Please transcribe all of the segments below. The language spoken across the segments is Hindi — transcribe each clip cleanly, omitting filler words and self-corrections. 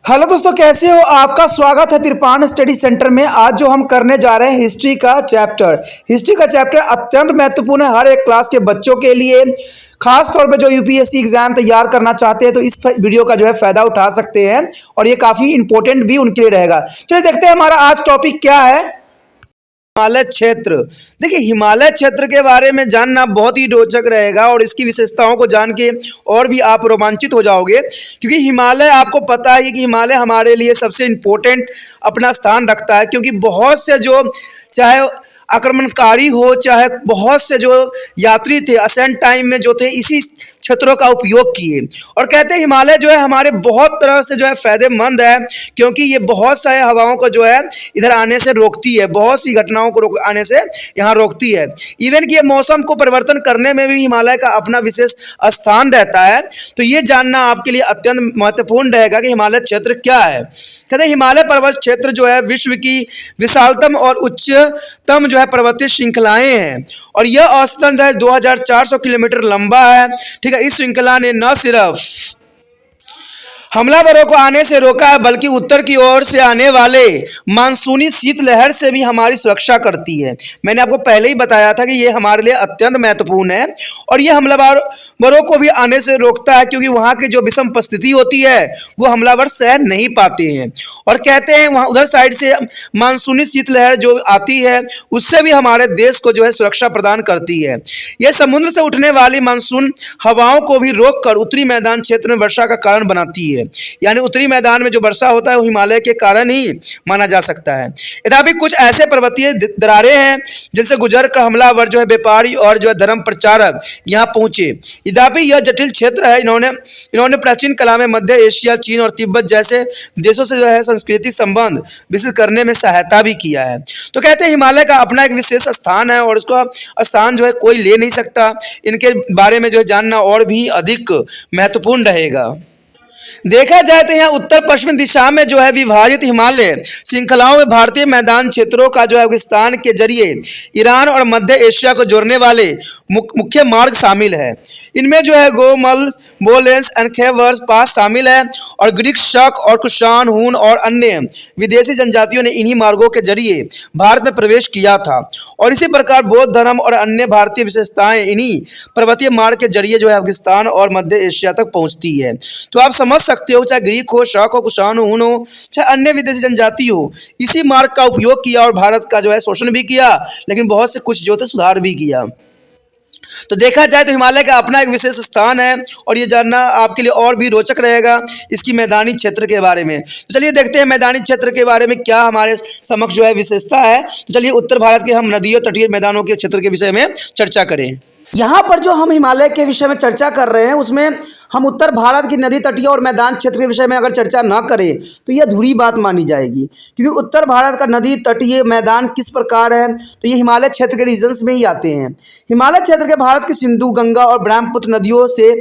हेलो दोस्तों, कैसे हो? आपका स्वागत है तिरपान स्टडी सेंटर में। आज जो हम करने जा रहे हैं हिस्ट्री का चैप्टर अत्यंत महत्वपूर्ण है हर एक क्लास के बच्चों के लिए। खास तौर पे जो यूपीएससी एग्जाम तैयार करना चाहते हैं तो इस वीडियो का जो है फायदा उठा सकते हैं और ये काफ़ी इंपॉर्टेंट भी उनके लिए रहेगा। चलिए देखते हैं हमारा आज टॉपिक क्या है। हिमालय क्षेत्र। देखिए, हिमालय क्षेत्र के बारे में जानना बहुत ही रोचक रहेगा और इसकी विशेषताओं को जान के और भी आप रोमांचित हो जाओगे, क्योंकि हिमालय आपको पता है कि हिमालय हमारे लिए सबसे इम्पोर्टेंट अपना स्थान रखता है। क्योंकि बहुत से जो चाहे आक्रमणकारी हो, चाहे बहुत से जो यात्री थे असेंट टाइम में जो थे इसी क्षेत्रों का उपयोग किए। और कहते हैं हिमालय जो है हमारे बहुत तरह से जो है फायदेमंद है, क्योंकि ये बहुत सारे हवाओं को जो है इधर आने से रोकती है, बहुत सी घटनाओं को आने से यहाँ रोकती है। इवन कि ये मौसम को परिवर्तन करने में भी हिमालय का अपना विशेष स्थान रहता है। तो ये जानना आपके लिए अत्यंत महत्वपूर्ण रहेगा कि हिमालय क्षेत्र क्या है। कहते हैं हिमालय पर्वत क्षेत्र जो है विश्व की विशालतम और उच्चतम जो है पर्वतीय श्रृंखलाएं हैं और यह औसतन जो है 2400 किलोमीटर लंबा है। ठीक है, इस श्रृंखला ने न सिर्फ हमलावरों को आने से रोका है, बल्कि उत्तर की ओर से आने वाले मानसूनी शीतलहर से भी हमारी सुरक्षा करती है। मैंने आपको पहले ही बताया था कि ये हमारे लिए अत्यंत महत्वपूर्ण है और ये हमलावरों को भी आने से रोकता है, क्योंकि वहाँ की जो विषम परिस्थिति होती है वो हमलावर सह नहीं पाते हैं। और कहते हैं वहाँ उधर साइड से मानसूनी शीतलहर जो आती है उससे भी हमारे देश को जो है सुरक्षा प्रदान करती है। यह समुद्र से उठने वाली मानसून हवाओं को भी रोककर उत्तरी मैदान क्षेत्र में वर्षा का कारण बनाती है। यानी उत्तरी मैदान में जो वर्षा होता है वो हिमालय के कारण ही माना जा सकता है। यद्यपि कुछ ऐसे पर्वतीय दरारें हैं जिनसे गुजर कर हमलावर जो है व्यापारी और जो है धर्म प्रचारक यहाँ पहुंचे। यद्यपि यह जटिल क्षेत्र है। इन्होंने प्राचीन कला में मध्य एशिया, चीन और तिब्बत जैसे देशों से जो है सांस्कृतिक संबंध विकसित करने में सहायता भी किया है। तो कहते हैं हिमालय का अपना एक विशेष स्थान है और उसका स्थान जो है कोई ले नहीं सकता। इनके बारे में जो है जानना और भी अधिक महत्वपूर्ण रहेगा। देखा जाए तो यहाँ उत्तर पश्चिम दिशा में जो है विभाजित हिमालय श्रृंखलाओं में भारतीय मैदान क्षेत्रों का जो है पाकिस्तान के जरिए ईरान और मध्य एशिया को जोड़ने वाले मुख्य मार्ग शामिल है। इनमें जो है गोमल, बोलेंस एंड खेवर्स पास शामिल है और ग्रीक, शक और कुषाण, हून और अन्य विदेशी जनजातियों ने इन्हीं मार्गों के जरिए भारत में प्रवेश किया था। और इसी प्रकार बौद्ध धर्म और अन्य भारतीय विशेषताएं इन्हीं पर्वतीय मार्ग के जरिए जो है अफगानिस्तान और मध्य एशिया तक पहुंचती है। तो आप समझ सकते हो, चाहे ग्रीक हो, शक हो, कुषाण हो, हून हो, चाहे अन्य विदेशी जनजाति हो, इसी मार्ग का उपयोग किया और भारत का जो है शोषण भी किया, लेकिन बहुत से कुछ जो थे सुधार भी किया। तो देखा जाए तो हिमालय का अपना एक विशेष स्थान है और ये जानना आपके लिए और भी रोचक रहेगा इसकी मैदानी क्षेत्र के बारे में। तो चलिए देखते हैं मैदानी क्षेत्र के बारे में क्या हमारे समक्ष जो है विशेषता है। तो चलिए उत्तर भारत के हम नदियों, तटीय मैदानों के क्षेत्र के विषय में चर्चा करें। यहाँ पर जो हम हिमालय के विषय में चर्चा कर रहे हैं उसमें हम उत्तर भारत की नदी, तटीय और मैदान क्षेत्र के विषय में अगर चर्चा ना करें तो यह अधूरी बात मानी जाएगी। क्योंकि उत्तर भारत का नदी, तटीय, मैदान किस प्रकार है तो ये हिमालय क्षेत्र के रीजन्स में ही आते हैं। हिमालय क्षेत्र के भारत की सिंधु, गंगा और ब्रह्मपुत्र नदियों से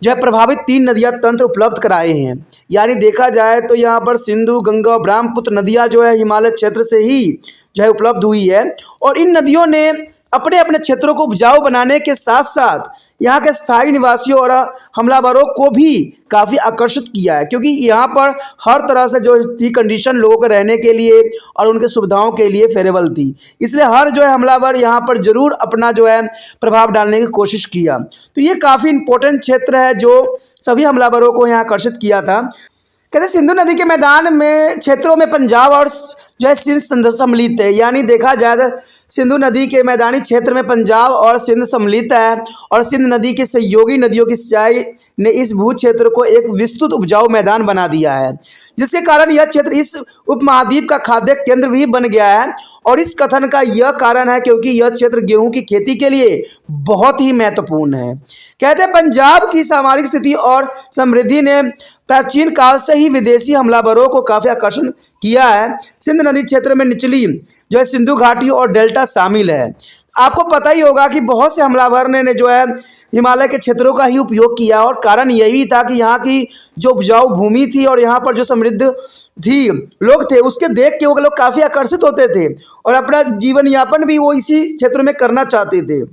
जो है प्रभावित 3 नदियाँ तंत्र उपलब्ध कराए हैं। यानी देखा जाए तो यहाँ पर सिंधु, गंगा और ब्रह्मपुत्र नदियाँ जो है हिमालय क्षेत्र से ही जो है उपलब्ध हुई है। और इन नदियों ने अपने अपने क्षेत्रों को उपजाऊ बनाने के साथ साथ यहाँ के स्थायी निवासियों और हमलावरों को भी काफ़ी आकर्षित किया है, क्योंकि यहाँ पर हर तरह से जो थी कंडीशन लोगों के रहने के लिए और उनके सुविधाओं के लिए फेवरेबल थी। इसलिए हर जो है हमलावर यहाँ पर जरूर अपना जो है प्रभाव डालने की कोशिश किया। तो ये काफ़ी इंपॉर्टेंट क्षेत्र है जो सभी हमलावरों को यहाँ आकर्षित किया था। कहते सिंधु नदी के मैदान में क्षेत्रों में पंजाब और जो है सिंध सम्मिलित है। यानी देखा जाए तो सिंधु नदी के मैदानी क्षेत्र में पंजाब और सिंध सम्मिलित है और सिंध नदी की सहयोगी नदियों की सिंचाई ने इस भू क्षेत्र को एक विस्तृत उपजाऊ मैदान बना दिया है, जिसके कारण यह क्षेत्र इस उपमहाद्वीप का खाद्य केंद्र भी बन गया है। और इस कथन का यह कारण है क्योंकि यह क्षेत्र गेहूं की खेती के लिए बहुत ही महत्वपूर्ण है। कहते हैं पंजाब की सामरिक स्थिति और समृद्धि ने प्राचीन काल से ही विदेशी हमलावरों को काफ़ी आकर्षण किया है। सिंध नदी क्षेत्र में निचली जो है सिंधु घाटी और डेल्टा शामिल है। आपको पता ही होगा कि बहुत से हमलावर ने जो है हिमालय के क्षेत्रों का ही उपयोग किया और कारण यही था कि यहाँ की जो उपजाऊ भूमि थी और यहाँ पर जो समृद्ध थी लोग थे उसके देख के वो लोग काफ़ी आकर्षित होते थे और अपना जीवन यापन भी वो इसी क्षेत्र में करना चाहते थे।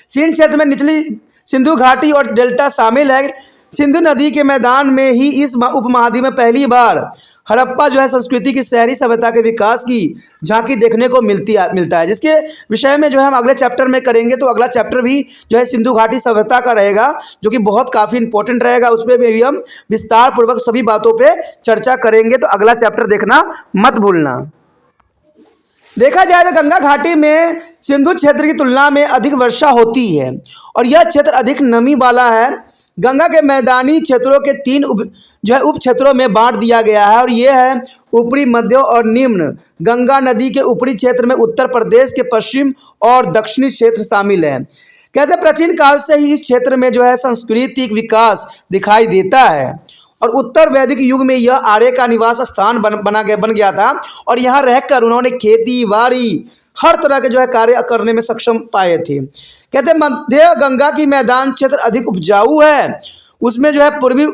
सिंध क्षेत्र में निचली सिंधु घाटी और डेल्टा शामिल है। सिंधु नदी के मैदान में ही इस उपमहाद्वीप में पहली बार हड़प्पा जो है संस्कृति की शहरी सभ्यता के विकास की झांकी देखने को मिलता है, जिसके विषय में जो है हम अगले चैप्टर में करेंगे। तो अगला चैप्टर भी जो है सिंधु घाटी सभ्यता का रहेगा, जो कि बहुत काफ़ी इंपॉर्टेंट रहेगा। उस पर भी हम विस्तार पूर्वक सभी बातों पे चर्चा करेंगे, तो अगला चैप्टर देखना मत भूलना। देखा जाए तो गंगा घाटी में सिंधु क्षेत्र की तुलना में अधिक वर्षा होती है और यह क्षेत्र अधिक नमी वाला है। गंगा के मैदानी क्षेत्रों के तीन उप क्षेत्रों में बांट दिया गया है और ये है ऊपरी, मध्य और निम्न। गंगा नदी के ऊपरी क्षेत्र में उत्तर प्रदेश के पश्चिम और दक्षिणी क्षेत्र शामिल है। कहते हैं प्राचीन काल से ही इस क्षेत्र में जो है सांस्कृतिक विकास दिखाई देता है और उत्तर वैदिक युग में यह आर्य का निवास स्थान बन गया था और यहाँ रहकर उन्होंने खेती बाड़ी हर तरह के जो है कार्य करने में सक्षम पाए थे। कहते हैं मध्य गंगा की मैदान क्षेत्र अधिक उपजाऊ है, उसमें जो है पूर्वी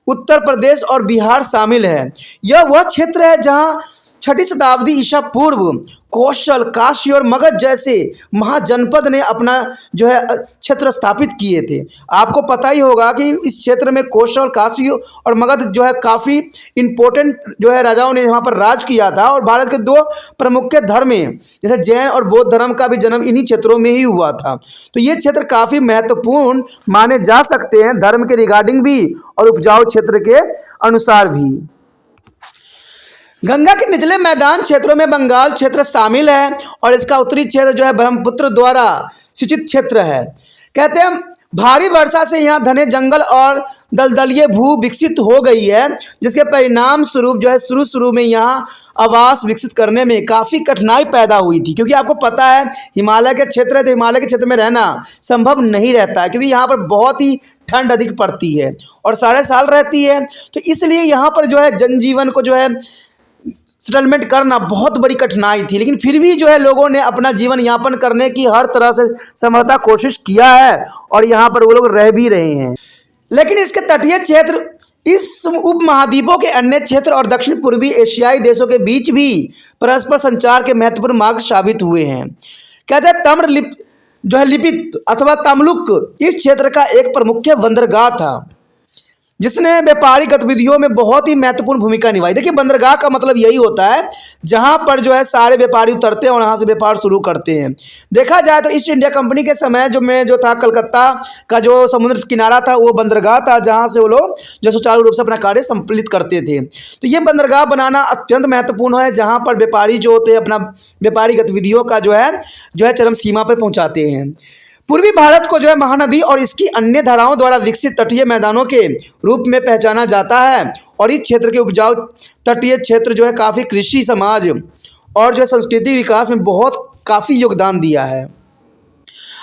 उत्तर प्रदेश और बिहार शामिल है। यह वह क्षेत्र है जहाँ 6वीं शताब्दी ईसा पूर्व कौशल, काशी और मगध जैसे महाजनपद ने अपना जो है क्षेत्र स्थापित किए थे। आपको पता ही होगा कि इस क्षेत्र में कौशल, काशी और मगध जो है काफ़ी इम्पोर्टेंट जो है राजाओं ने यहाँ पर राज किया था और भारत के दो प्रमुख धर्म जैसे जैन और बौद्ध धर्म का भी जन्म इन्हीं क्षेत्रों में ही हुआ था। तो ये क्षेत्र काफ़ी महत्वपूर्ण माने जा सकते हैं, धर्म के रिगार्डिंग भी और उपजाऊ क्षेत्र के अनुसार भी। गंगा के निचले मैदान क्षेत्रों में बंगाल क्षेत्र शामिल है और इसका उत्तरी क्षेत्र जो है ब्रह्मपुत्र द्वारा सिंचित क्षेत्र है। कहते हैं भारी वर्षा से यहाँ घने जंगल और दलदलीय भू विकसित हो गई है, जिसके परिणाम स्वरूप जो है शुरू में यहाँ आवास विकसित करने में काफ़ी कठिनाई पैदा हुई थी, क्योंकि आपको पता है हिमालय के क्षेत्र है तो हिमालय के क्षेत्र में रहना संभव नहीं रहता है, क्योंकि यहाँ पर बहुत ही ठंड अधिक पड़ती है और सारे साल रहती है। तो इसलिए यहाँ पर जो है जनजीवन को जो है सेटलमेंट करना बहुत बड़ी कठिनाई थी, लेकिन फिर भी जो है लोगों ने अपना जीवन यापन करने की हर तरह से संभवतः कोशिश किया है और यहाँ पर वो लोग रह भी रहे हैं। लेकिन इसके तटीय क्षेत्र इस उपमहाद्वीपों के अन्य क्षेत्र और दक्षिण पूर्वी एशियाई देशों के बीच भी परस्पर संचार के महत्वपूर्ण मार्ग साबित हुए हैं। कहते हैं तम्र जो है लिपित अथवा तमलुक इस क्षेत्र का एक प्रमुख बंदरगाह था, जिसने व्यापारिक गतिविधियों में बहुत ही महत्वपूर्ण भूमिका निभाई। देखिए बंदरगाह का मतलब यही होता है जहां पर जो है सारे व्यापारी उतरते हैं और वहां से व्यापार शुरू करते हैं। देखा जाए तो ईस्ट इंडिया कंपनी के समय जो था कलकत्ता का जो समुद्र किनारा था वो बंदरगाह था, जहां से वो लोग जो सुचारू रूप से अपना कार्य संपलित करते थे। तो ये बंदरगाह बनाना अत्यंत महत्वपूर्ण है, जहाँ पर व्यापारी जो होते हैं अपना व्यापारिक गतिविधियों का जो है चरम सीमा पर पहुँचाते हैं। पूर्वी भारत को जो है महानदी और इसकी अन्य धाराओं द्वारा विकसित तटीय मैदानों के रूप में पहचाना जाता है और इस क्षेत्र के उपजाऊ तटीय क्षेत्र जो है काफ़ी कृषि, समाज और जो है संस्कृति विकास में बहुत काफ़ी योगदान दिया है।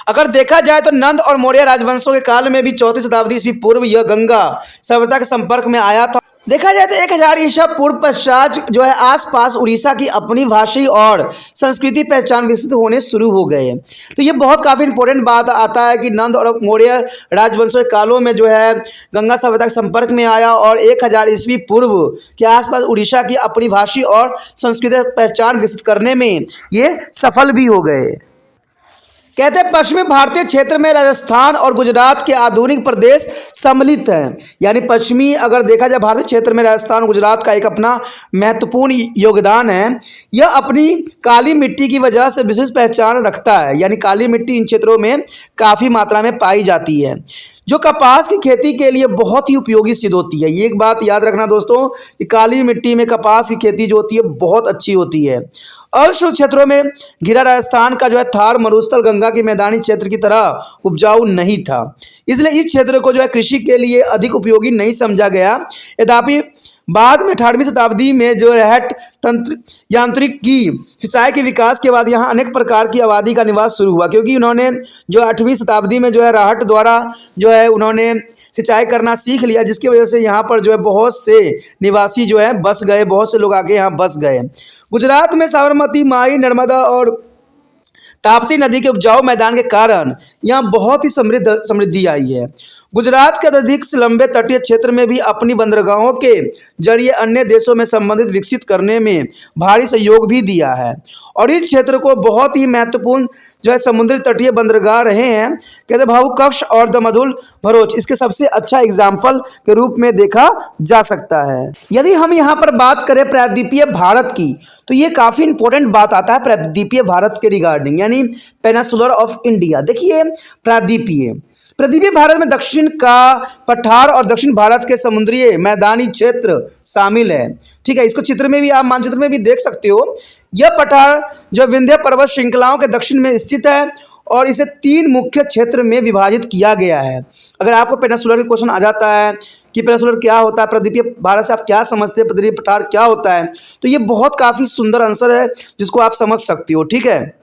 अगर देखा जाए तो नंद और मौर्य राजवंशों के काल में भी 4वीं शताब्दी ईस्वी पूर्व यह गंगा सभ्यता के संपर्क में आया था। देखा जाए तो 1000 ईसा पूर्व पश्चात जो है आसपास उड़ीसा की अपनी भाषी और संस्कृति पहचान विकसित होने शुरू हो गए। तो ये बहुत काफ़ी इंपॉर्टेंट बात आता है कि नंद और मौर्य राजवंशों के कालों में जो है गंगा सभ्यता के संपर्क में आया और 1000 ईस्वी पूर्व के आसपास उड़ीसा की अपनी भाषी और संस्कृति पहचान विकसित करने में ये सफल भी हो गए। कहते हैं पश्चिमी भारतीय क्षेत्र में राजस्थान और गुजरात के आधुनिक प्रदेश सम्मिलित हैं। यानी पश्चिमी अगर देखा जाए भारतीय क्षेत्र में राजस्थान और गुजरात का एक अपना महत्वपूर्ण योगदान है। यह अपनी काली मिट्टी की वजह से विशेष पहचान रखता है, यानी काली मिट्टी इन क्षेत्रों में काफ़ी मात्रा में पाई जाती है, जो कपास की खेती के लिए बहुत ही उपयोगी सिद्ध होती है। ये एक बात याद रखना दोस्तों कि काली मिट्टी में कपास की खेती जो होती है बहुत अच्छी होती है। अर्ध क्षेत्रों में घिरा राजस्थान का जो है थार मरुस्थल गंगा के मैदानी क्षेत्र की तरह उपजाऊ नहीं था, इसलिए इस क्षेत्र को जो है कृषि के लिए अधिक उपयोगी नहीं समझा गया। यद्यपि बाद में 18वीं शताब्दी में जो रहट तंत्र यांत्रिक की सिंचाई के विकास के बाद यहाँ अनेक प्रकार की आबादी का निवास शुरू हुआ, क्योंकि उन्होंने जो 8वीं शताब्दी में जो है राहट द्वारा जो है उन्होंने सिंचाई करना सीख लिया, जिसकी वजह से यहाँ पर जो है बहुत से निवासी जो है बस गए, बहुत से लोग आके यहाँ बस गए। गुजरात में साबरमती, माई, नर्मदा और ताप्ती नदी के उपजाऊ मैदान के कारण यहाँ बहुत ही समृद्धि आई है। गुजरात के अधिक लंबे तटीय क्षेत्र में भी अपनी बंदरगाहों के जरिए अन्य देशों में संबंधित विकसित करने में भारी सहयोग भी दिया है और इस क्षेत्र को बहुत ही महत्वपूर्ण जो है समुद्री तटीय बंदरगाह रहे हैं, कहते भाऊ कक्ष और दमदुल भरोच इसके सबसे अच्छा एग्जाम्पल के रूप में देखा जा सकता है। यदि हम यहाँ पर बात करें प्रायद्वीपीय भारत की, तो ये काफ़ी इंपॉर्टेंट बात आता है प्रायद्वीपीय भारत के रिगार्डिंग, यानी पेनिनसुलर ऑफ इंडिया। देखिए प्रायद्वीपीय भारत में दक्षिण का पठार और दक्षिण भारत के समुद्री मैदानी क्षेत्र शामिल है। ठीक है, इसको चित्र में भी आप मानचित्र में भी देख सकते हो। यह पठार जो विंध्य पर्वत श्रृंखलाओं के दक्षिण में स्थित है और इसे 3 मुख्य क्षेत्र में विभाजित किया गया है। अगर आपको पेनिनसुलर का क्वेश्चन आ जाता है कि पेनिनसुलर क्या होता है, प्रायद्वीपीय भारत से आप क्या समझते हैं, प्रायद्वीपीय पठार क्या होता है, तो ये बहुत काफ़ी सुंदर आंसर है जिसको आप समझ सकते हो। ठीक है,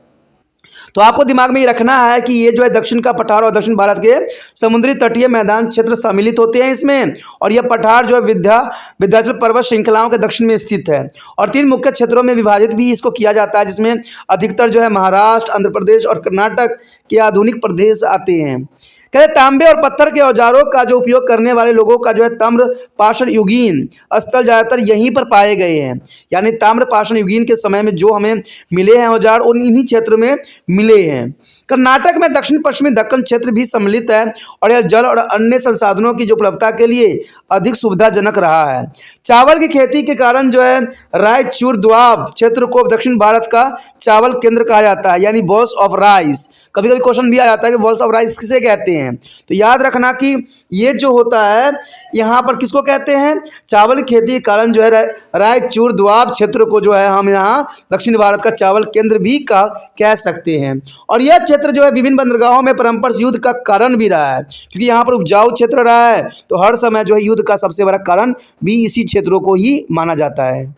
तो आपको दिमाग में ये रखना है कि ये जो है दक्षिण का पठार और दक्षिण भारत के समुद्री तटीय मैदान क्षेत्र सम्मिलित होते हैं इसमें, और यह पठार जो है विंध्याचल पर्वत श्रृंखलाओं के दक्षिण में स्थित है और 3 मुख्य क्षेत्रों में विभाजित भी इसको किया जाता है, जिसमें अधिकतर जो है महाराष्ट्र, आंध्र प्रदेश और कर्नाटक के आधुनिक प्रदेश आते हैं। कहते तांबे और पत्थर के औजारों का जो उपयोग करने वाले लोगों का जो है ताम्र पाषाण युगीन स्थल ज़्यादातर यहीं पर पाए गए हैं, यानी ताम्र पाषाण युगीन के समय में जो हमें मिले हैं औजार उन इन्हीं क्षेत्र में मिले हैं। कर्नाटक में दक्षिण पश्चिमी दक्कन क्षेत्र भी सम्मिलित है और यह जल और अन्य संसाधनों की जो उपलब्धता के लिए अधिक सुविधाजनक रहा है। चावल की खेती के कारण जो है रायचूर दोआब क्षेत्र को दक्षिण भारत का चावल केंद्र कहा जाता है, यानी बॉल्स ऑफ राइस। कभी कभी क्वेश्चन भी आ जाता है कि बॉल्स ऑफ राइस किसे कहते हैं, तो याद रखना कि ये जो होता है यहाँ पर किसको कहते हैं, चावल की खेती के कारण जो है रायचूर दोआब क्षेत्र को जो है हम यहाँ दक्षिण भारत का चावल केंद्र भी कह सकते हैं। और यह क्षेत्र जो है विभिन्न बंदरगाहों में परस्पर युद्ध का कारण भी रहा है, क्योंकि यहाँ पर उपजाऊ क्षेत्र रहा है, तो हर समय जो है युद्ध का सबसे बड़ा कारण भी इसी क्षेत्रों को ही माना जाता है।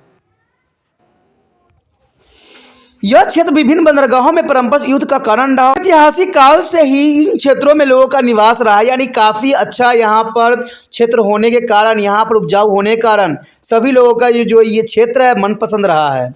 यह क्षेत्र विभिन्न बंदरगाहों में परस्पर युद्ध का कारण रहा। ऐतिहासिक काल से ही इन क्षेत्रों में लोगों का निवास रहा, यानी काफ़ी अच्छा यहाँ पर क्षेत्र होने के कारण, यहाँ पर उपजाऊ होने के कारण सभी लोगों का ये क्षेत्र है मनपसंद रहा है।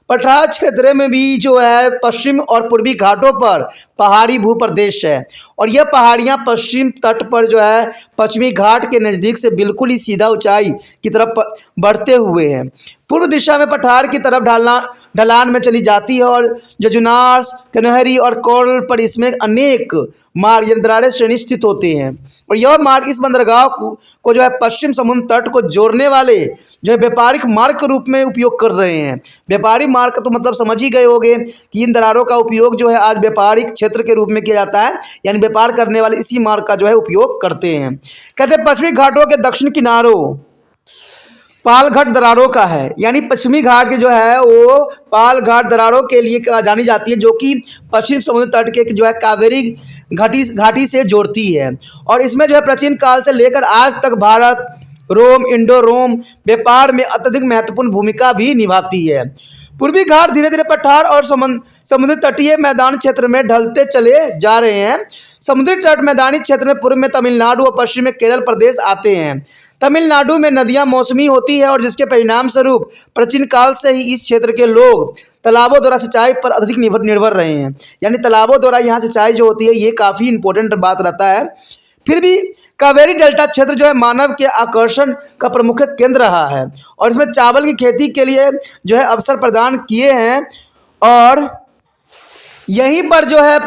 पठार क्षेत्र में भी जो है पश्चिम और पूर्वी घाटों पर पहाड़ी भूप्रदेश है और यह पहाड़ियाँ पश्चिम तट पर जो है पश्चिमी घाट के नज़दीक से बिल्कुल ही सीधा ऊंचाई की तरफ बढ़ते हुए हैं। पूर्व दिशा में पठार की तरफ ढलान में चली जाती है और जजुनार, कन्हरी और कोरल पर इसमें अनेक मार्ग दरारें श्रेणी स्थित होते हैं और यह मार्ग इस बंदरगाह को जो है पश्चिम समुद्र तट को जोड़ने वाले जो है व्यापारिक मार्ग के रूप में उपयोग कर रहे हैं। व्यापारिक मार्ग का तो मतलब समझ ही गए होंगे कि इन दरारों का उपयोग जो है आज व्यापारिक क्षेत्र के रूप में किया जाता है, यानी व्यापार करने वाले इसी मार्ग का जो है उपयोग करते हैं। कहते हैं पश्चिमी घाटों के दक्षिण किनारों पालघाट दरारों का है, यानी पश्चिमी घाट के जो है वो पालघाट दरारों के लिए जानी जाती है, जो कि पश्चिम समुद्र तट के जो है कावेरी घाटी से जोड़ती है और इसमें जो है प्राचीन काल से लेकर आज तक भारत, रोम, इंडो रोम व्यापार में अत्यधिक महत्वपूर्ण भूमिका भी निभाती है। पूर्वी घाट धीरे धीरे पठार और समुद्री तटीय मैदान क्षेत्र में ढलते चले जा रहे हैं। समुद्री तट मैदानी क्षेत्र में पूर्व में तमिलनाडु और पश्चिम में केरल प्रदेश आते हैं। तमिलनाडु में नदियां मौसमी होती है और जिसके परिणाम स्वरूप प्राचीन काल से ही इस क्षेत्र के लोग तालाबों द्वारा सिंचाई पर अधिक निर्भर रहे हैं, यानी तालाबों द्वारा यहाँ सिंचाई जो होती है ये काफ़ी इंपॉर्टेंट बात रहता है। फिर भी कावेरी डेल्टा क्षेत्र जो है मानव के आकर्षण का प्रमुख केंद्र रहा है और इसमें चावल की खेती के लिए जो है अवसर प्रदान किए हैं और यहीं पर जो है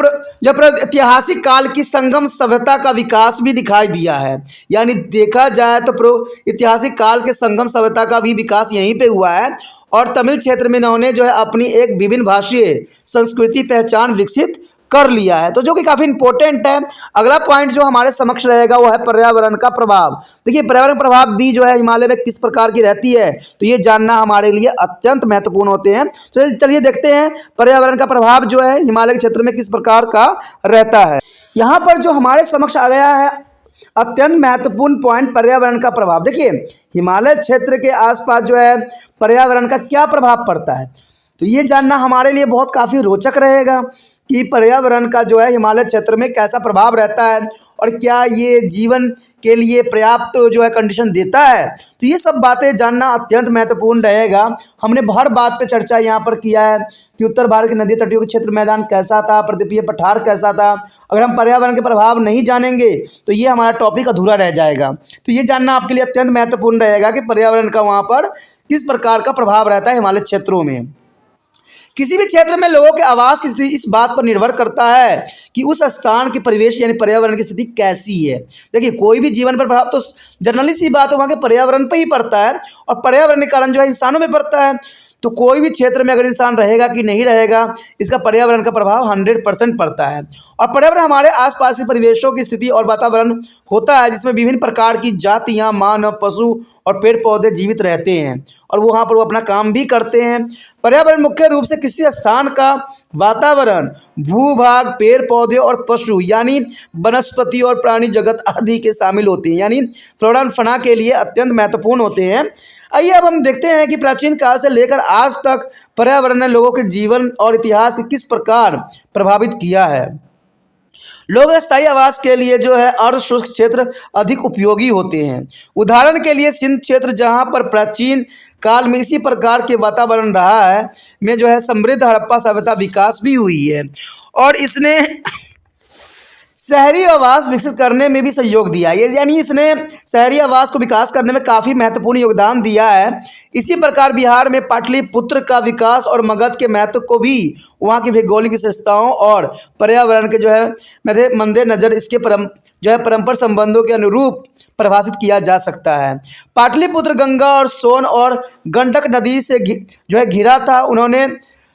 जब ऐतिहासिक काल की संगम सभ्यता का विकास भी दिखाई दिया है, यानी देखा जाए तो ऐतिहासिक काल के संगम सभ्यता का भी विकास यहीं पे हुआ है और तमिल क्षेत्र में इन्होंने जो है अपनी एक विभिन्न भाषीय संस्कृति पहचान विकसित कर लिया है, तो जो कि काफ़ी इंपॉर्टेंट है। अगला पॉइंट जो हमारे समक्ष रहेगा वो है पर्यावरण का प्रभाव। देखिए पर्यावरण प्रभाव भी जो है हिमालय में किस प्रकार की रहती है, तो ये जानना हमारे लिए अत्यंत महत्वपूर्ण होते हैं। तो चलिए देखते हैं पर्यावरण का प्रभाव जो है हिमालय के क्षेत्र में किस प्रकार का रहता है। यहाँ पर जो हमारे समक्ष आ गया है अत्यंत महत्वपूर्ण पॉइंट पर्यावरण का प्रभाव। देखिए हिमालय क्षेत्र के आसपास जो है पर्यावरण का क्या प्रभाव पड़ता है, तो ये जानना हमारे लिए बहुत काफ़ी रोचक रहेगा कि पर्यावरण का जो है हिमालय क्षेत्र में कैसा प्रभाव रहता है और क्या ये जीवन के लिए पर्याप्त जो है कंडीशन देता है। तो ये सब बातें जानना अत्यंत महत्वपूर्ण रहेगा। हमने हर बात पे चर्चा यहाँ पर किया है कि उत्तर भारत के नदी तटीय क्षेत्र मैदान कैसा था, प्रायद्वीपीय पठार कैसा था। अगर हम पर्यावरण के प्रभाव नहीं जानेंगे तो ये हमारा टॉपिक अधूरा रह जाएगा। तो ये जानना आपके लिए अत्यंत महत्वपूर्ण रहेगा कि पर्यावरण का वहाँ पर किस प्रकार का प्रभाव रहता है हिमालय क्षेत्रों में। किसी भी क्षेत्र में लोगों के आवास की स्थिति इस बात पर निर्भर करता है कि उस स्थान की परिवेश यानी पर्यावरण की स्थिति कैसी है। देखिए, कोई भी जीवन पर प्रभाव तो जनरली सी बात है वहाँ के पर्यावरण पर ही पड़ता है, और पर्यावरण के कारण जो है इंसानों में पड़ता है। तो कोई भी क्षेत्र में अगर इंसान रहेगा कि नहीं रहेगा, इसका पर्यावरण का प्रभाव 100% पड़ता है। और पर्यावरण हमारे आसपास के परिवेशों की स्थिति और वातावरण होता है जिसमें विभिन्न प्रकार की जातियां, मानव, पशु और पेड़ पौधे जीवित रहते हैं और वहाँ पर वो अपना काम भी करते हैं। पर्यावरण मुख्य रूप से किसी स्थान का वातावरण, भूभाग, पेड़ पौधे और पशु यानी वनस्पति और प्राणी जगत आदि के शामिल होते हैं, यानी फ्लोरा एंड फौना के लिए अत्यंत महत्वपूर्ण होते हैं। आइए अब हम देखते हैं कि प्राचीन काल से लेकर आज तक पर्यावरण ने लोगों के जीवन और इतिहास को किस प्रकार प्रभावित किया है। लोग स्थायी आवास के लिए जो है अर्ध शुष्क क्षेत्र अधिक उपयोगी होते हैं। उदाहरण के लिए सिंध क्षेत्र, जहां पर प्राचीन काल में इसी प्रकार के वातावरण रहा है, में जो है समृद्ध हड़प्पा सभ्यता विकास भी हुई है और इसने शहरी आवास विकसित करने में भी सहयोग दिया है, यानी इसने शहरी आवास को विकास करने में काफ़ी महत्वपूर्ण योगदान दिया है। इसी प्रकार बिहार में पाटलिपुत्र का विकास और मगध के महत्व को भी वहाँ की भौगोलिक विशेषताओं और पर्यावरण के जो है मद्देनजर इसके परस्पर संबंधों के अनुरूप परिभाषित किया जा सकता है। पाटलिपुत्र गंगा और सोन और गंडक नदी से जो है घिरा था,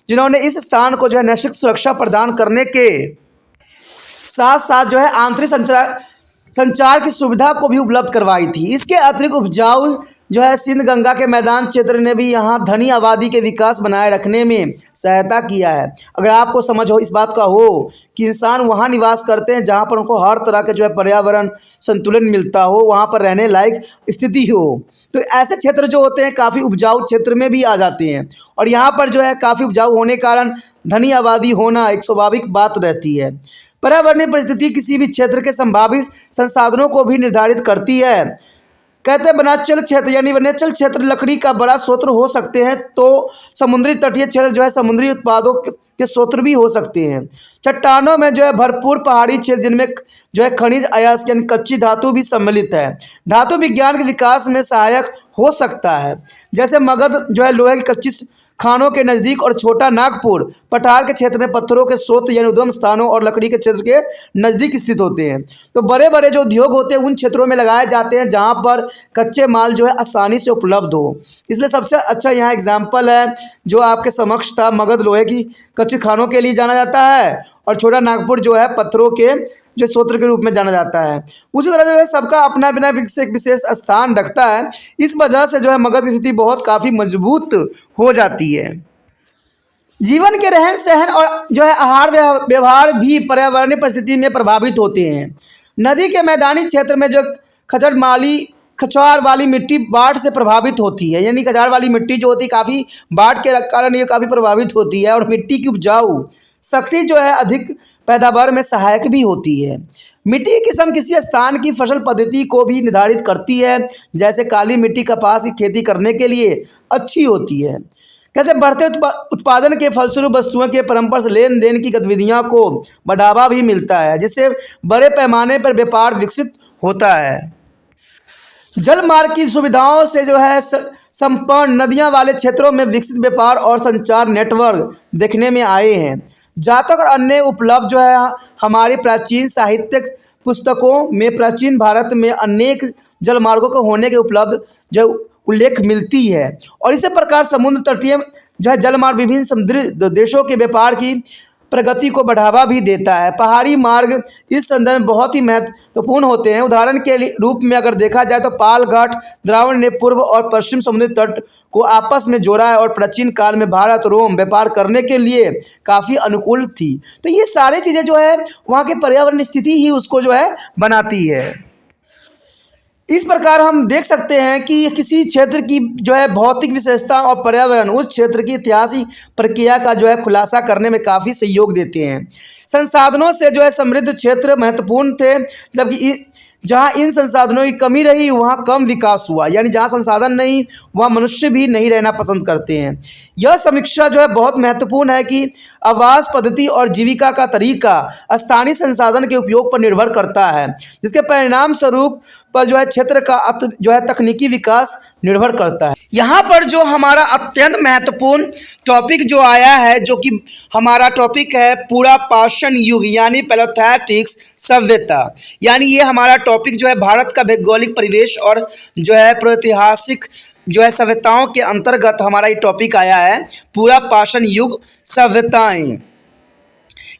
जिन्होंने इस स्थान को जो है नैसर्गिक सुरक्षा प्रदान करने के साथ साथ जो है आंतरिक संचार की सुविधा को भी उपलब्ध करवाई थी। इसके अतिरिक्त उपजाऊ जो है सिंध गंगा के मैदान क्षेत्र ने भी यहाँ धनी आबादी के विकास बनाए रखने में सहायता किया है। अगर आपको समझ हो इस बात का हो कि इंसान वहाँ निवास करते हैं जहाँ पर उनको हर तरह के जो है पर्यावरण संतुलन मिलता हो, वहाँ पर रहने लायक स्थिति हो, तो ऐसे क्षेत्र जो होते हैं काफ़ी उपजाऊ क्षेत्र में भी आ जाते हैं। और यहाँ पर जो है काफ़ी उपजाऊ होने के कारण धनी आबादी होना एक स्वाभाविक बात रहती है। पर्यावरणीय परिस्थिति किसी भी क्षेत्र के संभावित संसाधनों को भी निर्धारित करती है। कहते हैं वनांचल क्षेत्र यानी वनांचल क्षेत्र लकड़ी का बड़ा स्रोत हो सकते हैं, तो समुद्री तटीय क्षेत्र जो है समुद्री उत्पादों के स्रोत भी हो सकते हैं। चट्टानों में जो है भरपूर पहाड़ी क्षेत्र जिनमें जो है खनिज अयस्क यानी कच्ची धातु भी सम्मिलित है, धातु विज्ञान के विकास में सहायक हो सकता है। जैसे मगध जो है लोहे की कच्ची खानों के नज़दीक और छोटा नागपुर पठार के क्षेत्र में पत्थरों के स्रोत यानी उद्गम स्थानों और लकड़ी के क्षेत्र के नज़दीक स्थित होते हैं। तो बड़े बड़े जो उद्योग होते हैं उन क्षेत्रों में लगाए जाते हैं जहां पर कच्चे माल जो है आसानी से उपलब्ध हो। इसलिए सबसे अच्छा यहाँ एग्जाम्पल है जो आपके समक्ष था, मगध लोहे की कच्ची खानों के लिए जाना जाता है और छोटा नागपुर जो है पत्थरों के जो स्रोत के रूप में जाना जाता है। उसी तरह जो है सबका अपना अपना एक विशेष स्थान रखता है। इस वजह से जो है मगध की स्थिति बहुत काफ़ी मजबूत हो जाती है। जीवन के रहन सहन और जो है आहार व्यवहार भी पर्यावरणीय परिस्थिति में प्रभावित होते हैं। नदी के मैदानी क्षेत्र में जो कछार वाली मिट्टी बाढ़ से प्रभावित होती है, यानी कछार वाली मिट्टी जो होती है काफ़ी बाढ़ के कारण ये काफ़ी प्रभावित होती है और मिट्टी की उपजाऊ शक्ति जो है अधिक पैदावार में सहायक भी होती है। मिट्टी की किस्म किसी स्थान की फसल पद्धति को भी निर्धारित करती है। जैसे काली मिट्टी कपास की खेती करने के लिए अच्छी होती है। कहते हैं बढ़ते उत्पादन के फलस्वरूप वस्तुओं के परस्पर से लेन देन की गतिविधियों को बढ़ावा भी मिलता है, जिससे बड़े पैमाने पर व्यापार विकसित होता है। जल मार्ग की सुविधाओं से जो है संपन्न नदियां वाले क्षेत्रों में विकसित व्यापार और संचार नेटवर्क देखने में आए हैं। जातक और अन्य उपलब्ध जो है हमारी प्राचीन साहित्यिक पुस्तकों में प्राचीन भारत में अनेक जलमार्गों के होने के उपलब्ध जो उल्लेख मिलती है। और इसी प्रकार समुद्र तटीय जो है जलमार्ग विभिन्न समुद्री देशों के व्यापार की प्रगति को बढ़ावा भी देता है। पहाड़ी मार्ग इस संदर्भ में बहुत ही महत्वपूर्ण होते हैं। उदाहरण के रूप में अगर देखा जाए तो पाल घाट द्रावण ने पूर्व और पश्चिम समुद्री तट को आपस में जोड़ा है और प्राचीन काल में भारत रोम व्यापार करने के लिए काफ़ी अनुकूल थी। तो ये सारी चीज़ें जो है वहाँ के पर्यावरण स्थिति ही उसको जो है बनाती है। इस प्रकार हम देख सकते हैं कि किसी क्षेत्र की जो है भौतिक विशेषता और पर्यावरण उस क्षेत्र की ऐतिहासिक प्रक्रिया का जो है खुलासा करने में काफ़ी सहयोग देते हैं। संसाधनों से जो है समृद्ध क्षेत्र महत्वपूर्ण थे, जबकि जहाँ इन संसाधनों की कमी रही वहाँ कम विकास हुआ, यानी जहाँ संसाधन नहीं वहाँ मनुष्य भी नहीं रहना पसंद करते हैं। यह समीक्षा जो है बहुत महत्वपूर्ण है कि आवास पद्धति और जीविका का तरीका स्थानीय संसाधन के उपयोग पर निर्भर करता है, जिसके परिणाम स्वरूप पर जो है क्षेत्र का जो है तकनीकी विकास निर्भर करता है। यहाँ पर जो हमारा अत्यंत महत्वपूर्ण टॉपिक जो आया है, जो कि हमारा टॉपिक है पूरा पाषाण युग यानी पैलियोलिथिक सभ्यता, यानी ये हमारा टॉपिक जो है भारत का भौगोलिक परिवेश और जो है प्रागैतिहासिक जो है सभ्यताओं के अंतर्गत हमारा ये टॉपिक आया है, पूरा पाषाण युग सभ्यताएं।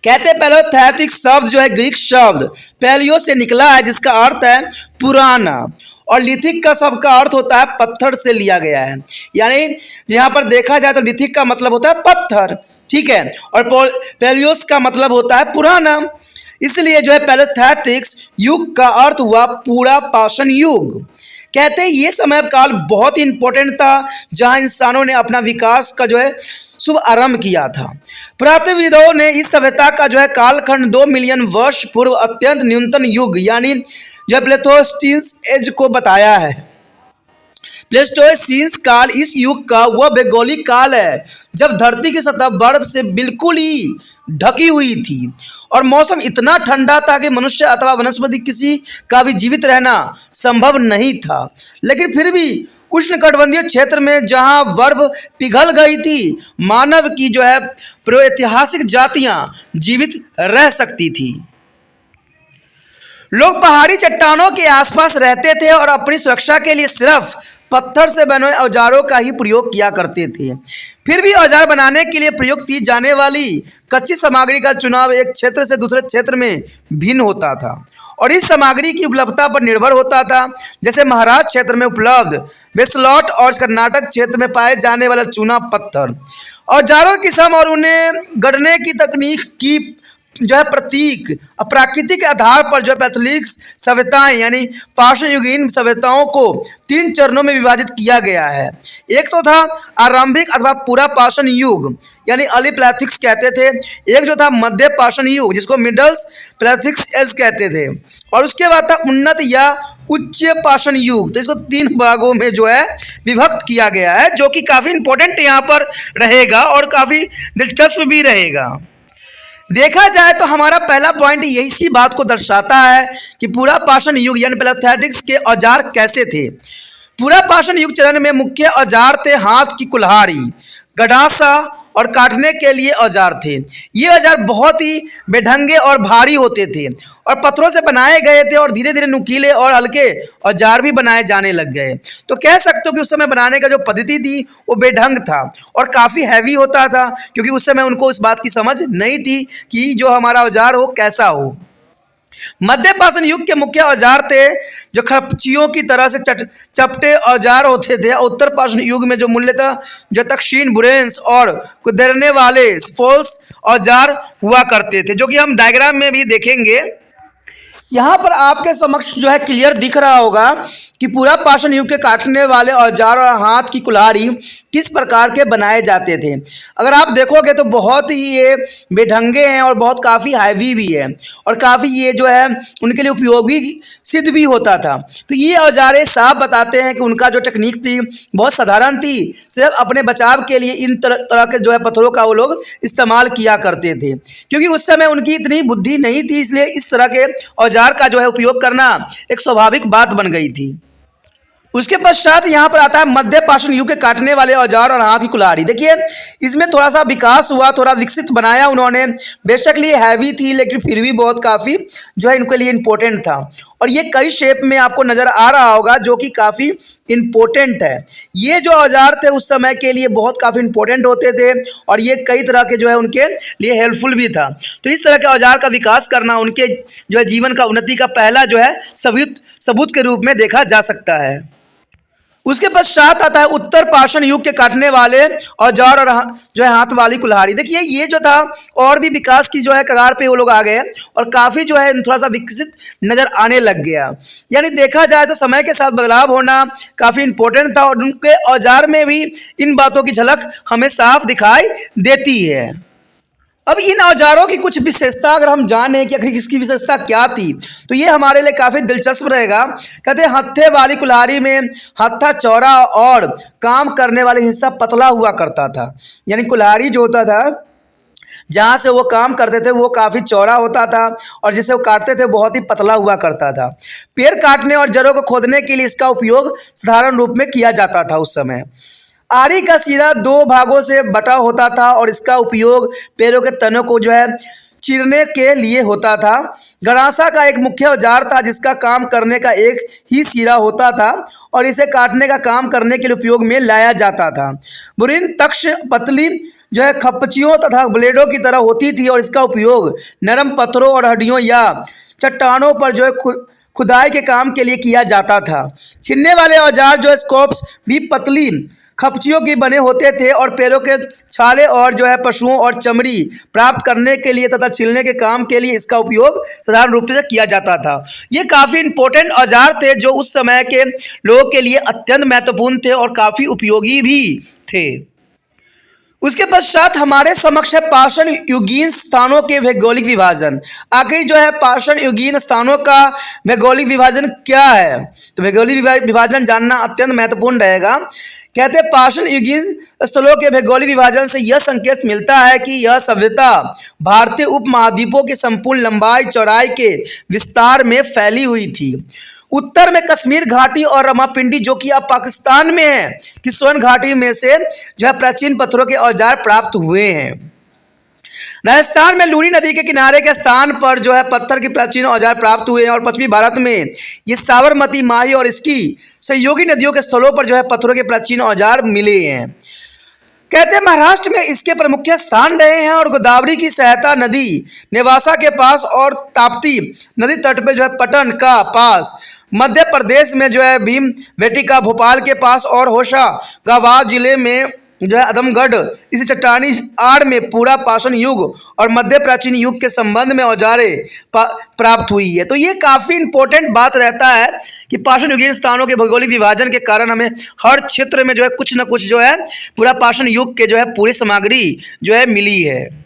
कहते हैं पैलियोलिथिक शब्द जो है ग्रीक शब्द पैलियो से निकला है, जिसका अर्थ है पुराना, और लिथिक का शब्द का अर्थ होता है पत्थर से लिया गया है। यानी यहाँ पर देखा जाए तो लिथिक का मतलब होता है पत्थर, ठीक है, और पैलियोस का मतलब होता है पुराना, इसलिए जो है पैलियोलिथिक युग का अर्थ हुआ पूरा पाषाण युग। कहते हैं ये समय काल बहुत ही इंपॉर्टेंट था, जहाँ इंसानों ने अपना विकास का जो है शुभ आरंभ किया था। पुरातत्वविदों ने इस सभ्यता का जो है कालखंड 2 मिलियन वर्ष पूर्व अत्यंत न्यूनतम युग यानी जो प्लेटोस्टीन एज को बताया है। प्लेटोस्टीन काल इस युग का वह भौगोलिक काल है जब धरती की सतह बर्फ से बिल्कुल ही ढकी हुई थी और मौसम इतना ठंडा था कि मनुष्य अथवा वनस्पति किसी का भी जीवित रहना संभव नहीं था। लेकिन फिर भी उष्णकटिबंधीय क्षेत्र में जहां बर्फ पिघल गई थी, मानव की जो है प्रागैतिहासिक जातियां जीवित रह सकती थी। लोग पहाड़ी चट्टानों के आसपास रहते थे और अपनी सुरक्षा के लिए सिर्फ पत्थर से बने औजारों का ही प्रयोग किया करते थे। फिर भी औजार बनाने के लिए प्रयोग की जाने वाली कच्ची सामग्री का चुनाव एक क्षेत्र से दूसरे क्षेत्र में भिन्न होता था और इस सामग्री की उपलब्धता पर निर्भर होता था। जैसे महाराष्ट्र क्षेत्र में उपलब्ध बेसलॉट और कर्नाटक क्षेत्र में पाए जाने वाला चूना पत्थर। औजारों की किस्म और उन्हें गढ़ने की तकनीक की जो है प्रतीक प्राकृतिक आधार पर जो है पैलियोलिथिक सभ्यताएं यानी पाषाण युगीन सभ्यताओं को 3 चरणों में विभाजित किया गया है। एक तो था आरंभिक अथवा पूरा पाषाण युग यानी अर्ली पैलियोलिथिक कहते थे, एक जो था मध्य पाषाण युग जिसको मिडल पैलियोलिथिक एज कहते थे, और उसके बाद था उन्नत या उच्च पाषाण युग। तो इसको 3 भागों में जो है विभक्त किया गया है, जो कि काफ़ी इंपॉर्टेंट यहाँ पर रहेगा और काफ़ी दिलचस्प भी रहेगा। देखा जाए तो हमारा पहला पॉइंट यही सी बात को दर्शाता है कि पूरा पाषाण युग यानी पैलियोलिथिक के औजार कैसे थे। पूरा पाषाण युग चरण में मुख्य औजार थे हाथ की कुल्हाड़ी, गडासा और काटने के लिए औजार थे। ये औजार बहुत ही बेढंगे और भारी होते थे और पत्थरों से बनाए गए थे और धीरे धीरे नुकीले और हल्के औजार भी बनाए जाने लग गए। तो कह सकते हो कि उस समय बनाने का जो पद्धति थी वो बेढंग था और काफ़ी हैवी होता था, क्योंकि उस समय उनको इस बात की समझ नहीं थी कि जो हमारा औजार हो कैसा हो। मध्य पाषाण युग के मुख्य औजार थे जो खपचियों की तरह से चपटे औजार होते थे। उत्तर पाषाण युग में जो मूल्यतः जो तक्षीण बुरेंस और कुदेरने वाले स्पोल्स औजार हुआ करते थे, जो कि हम डायग्राम में भी देखेंगे। यहाँ पर आपके समक्ष जो है क्लियर दिख रहा होगा कि पूरा पाषाण युग के काटने वाले औजार और हाथ की कुल्हाड़ी किस प्रकार के बनाए जाते थे। अगर आप देखोगे तो बहुत ही ये बेढंगे हैं और बहुत काफ़ी हैवी भी है और काफ़ी ये जो है उनके लिए उपयोगी सिद्ध भी होता था। तो ये औजारें साफ बताते हैं कि उनका जो टेक्निक थी बहुत साधारण थी, सिर्फ अपने बचाव के लिए इन तरह के जो है पत्थरों का वो लोग इस्तेमाल किया करते थे, क्योंकि उस समय उनकी इतनी बुद्धि नहीं थी, इसलिए इस तरह के औजार का जो है उपयोग करना एक स्वाभाविक बात बन गई थी। उसके पश्चात यहाँ पर आता है मध्य पाषाण युग के काटने वाले औजार और हाथ की कुल्हाड़ी। देखिए इसमें थोड़ा सा विकास हुआ, थोड़ा विकसित बनाया उन्होंने। बेशक ये हैवी थी लेकिन फिर भी बहुत काफ़ी जो है इनके लिए इम्पोर्टेंट था और ये कई शेप में आपको नज़र आ रहा होगा जो कि काफ़ी इम्पोर्टेंट है। ये जो औजार थे उस समय के लिए बहुत काफ़ी इम्पोर्टेंट होते थे और ये कई तरह के जो है उनके लिए हेल्पफुल भी था। तो इस तरह के औजार का विकास करना उनके जो है जीवन का उन्नति का पहला जो है सबूत के रूप में देखा जा सकता है। उसके पश्चात आता है उत्तर पाषाण युग के काटने वाले औजार और जो है हाथ वाली कुल्हाड़ी। देखिए ये जो था और भी विकास की जो है कगार पे वो लोग आ गए और काफ़ी जो है थोड़ा सा विकसित नज़र आने लग गया। यानी देखा जाए तो समय के साथ बदलाव होना काफ़ी इम्पोर्टेंट था और उनके औजार में भी इन बातों की झलक हमें साफ दिखाई देती है। अब इन औजारों की कुछ विशेषता अगर हम जानें कि आखिर इसकी विशेषता क्या थी तो ये हमारे लिए काफ़ी दिलचस्प रहेगा। कहते हैं हत्थे वाली कुल्हाड़ी में हत्था चौड़ा और काम करने वाले हिस्सा पतला हुआ करता था। यानी कुल्हाड़ी जो होता था जहाँ से वो काम करते थे वो काफ़ी चौड़ा होता था और जिसे वो काटते थे बहुत ही पतला हुआ करता था। पेड़ काटने और जड़ों को खोदने के लिए इसका उपयोग साधारण रूप में किया जाता था उस समय। आरी का सिरा दो भागों से बटा होता था और इसका उपयोग पेड़ों के तनों को चीरने के लिए होता था। गड़ासा का एक मुख्य औजार था जिसका काम करने का एक ही सिरा होता था और इसे काटने का काम करने के लिए उपयोग में लाया जाता था। बुरीन तक्ष पतली खपचियों तथा ब्लेडों की तरह होती थी और इसका उपयोग नरम पत्थरों और हड्डियों या चट्टानों पर खुदाई के काम के लिए किया जाता था। छीलने वाले औजार स्कोप्स भी पतली खपचियों के बने होते थे और पैरों के छाले और पशुओं और चमड़ी प्राप्त करने के लिए तथा छीलने के काम के लिए इसका उपयोग साधारण रूप से किया जाता था। ये काफ़ी इंपॉर्टेंट औजार थे जो उस समय के लोगों के लिए अत्यंत महत्वपूर्ण थे और काफ़ी उपयोगी भी थे। उसके पश्चात हमारे समक्ष है पाषाण युगीन स्थानों के भौगोलिक विभाजन। आखिर पाषाण युगीन स्थानों का भौगोलिक विभाजन क्या है, तो भौगोलिक विभाजन जानना अत्यंत महत्वपूर्ण रहेगा। कहते हैं पाषाण युगीन स्थलों के भौगोलिक विभाजन से यह संकेत मिलता है कि यह सभ्यता भारतीय उपमहाद्वीपों की संपूर्ण लंबाई चौड़ाई के विस्तार में फैली हुई थी। उत्तर में कश्मीर घाटी और रामापिंडी जो कि अब पाकिस्तान में है कि स्वर्ण घाटी में से प्राचीन पत्थरों के औजार प्राप्त हुए हैं। राजस्थान में लूनी नदी के किनारे के स्थान पर पत्थर के प्राचीन औजार प्राप्त हुए हैं और पश्चिमी भारत में ये साबरमती, माही और इसकी सहयोगी नदियों के स्थलों पर पत्थरों के प्राचीन औजार मिले हैं। कहते हैं महाराष्ट्र में इसके प्रमुख स्थान रहे हैं और गोदावरी की सहायता नदी नेवासा के पास और ताप्ती नदी तट पे पटन का पास, मध्य प्रदेश में भीम बेटिका भोपाल के पास और होशंगाबाद जिले में आदमगढ़ इसी चट्टानी आड़ में पूरा पाषाण युग और मध्य प्राचीन युग के संबंध में औजारें प्राप्त हुई है। तो ये काफ़ी इंपॉर्टेंट बात रहता है कि पाषाण युगीन स्थानों के भौगोलिक विभाजन के कारण हमें हर क्षेत्र में कुछ न कुछ पूरा पाषाण युग के पूरी सामग्री मिली है।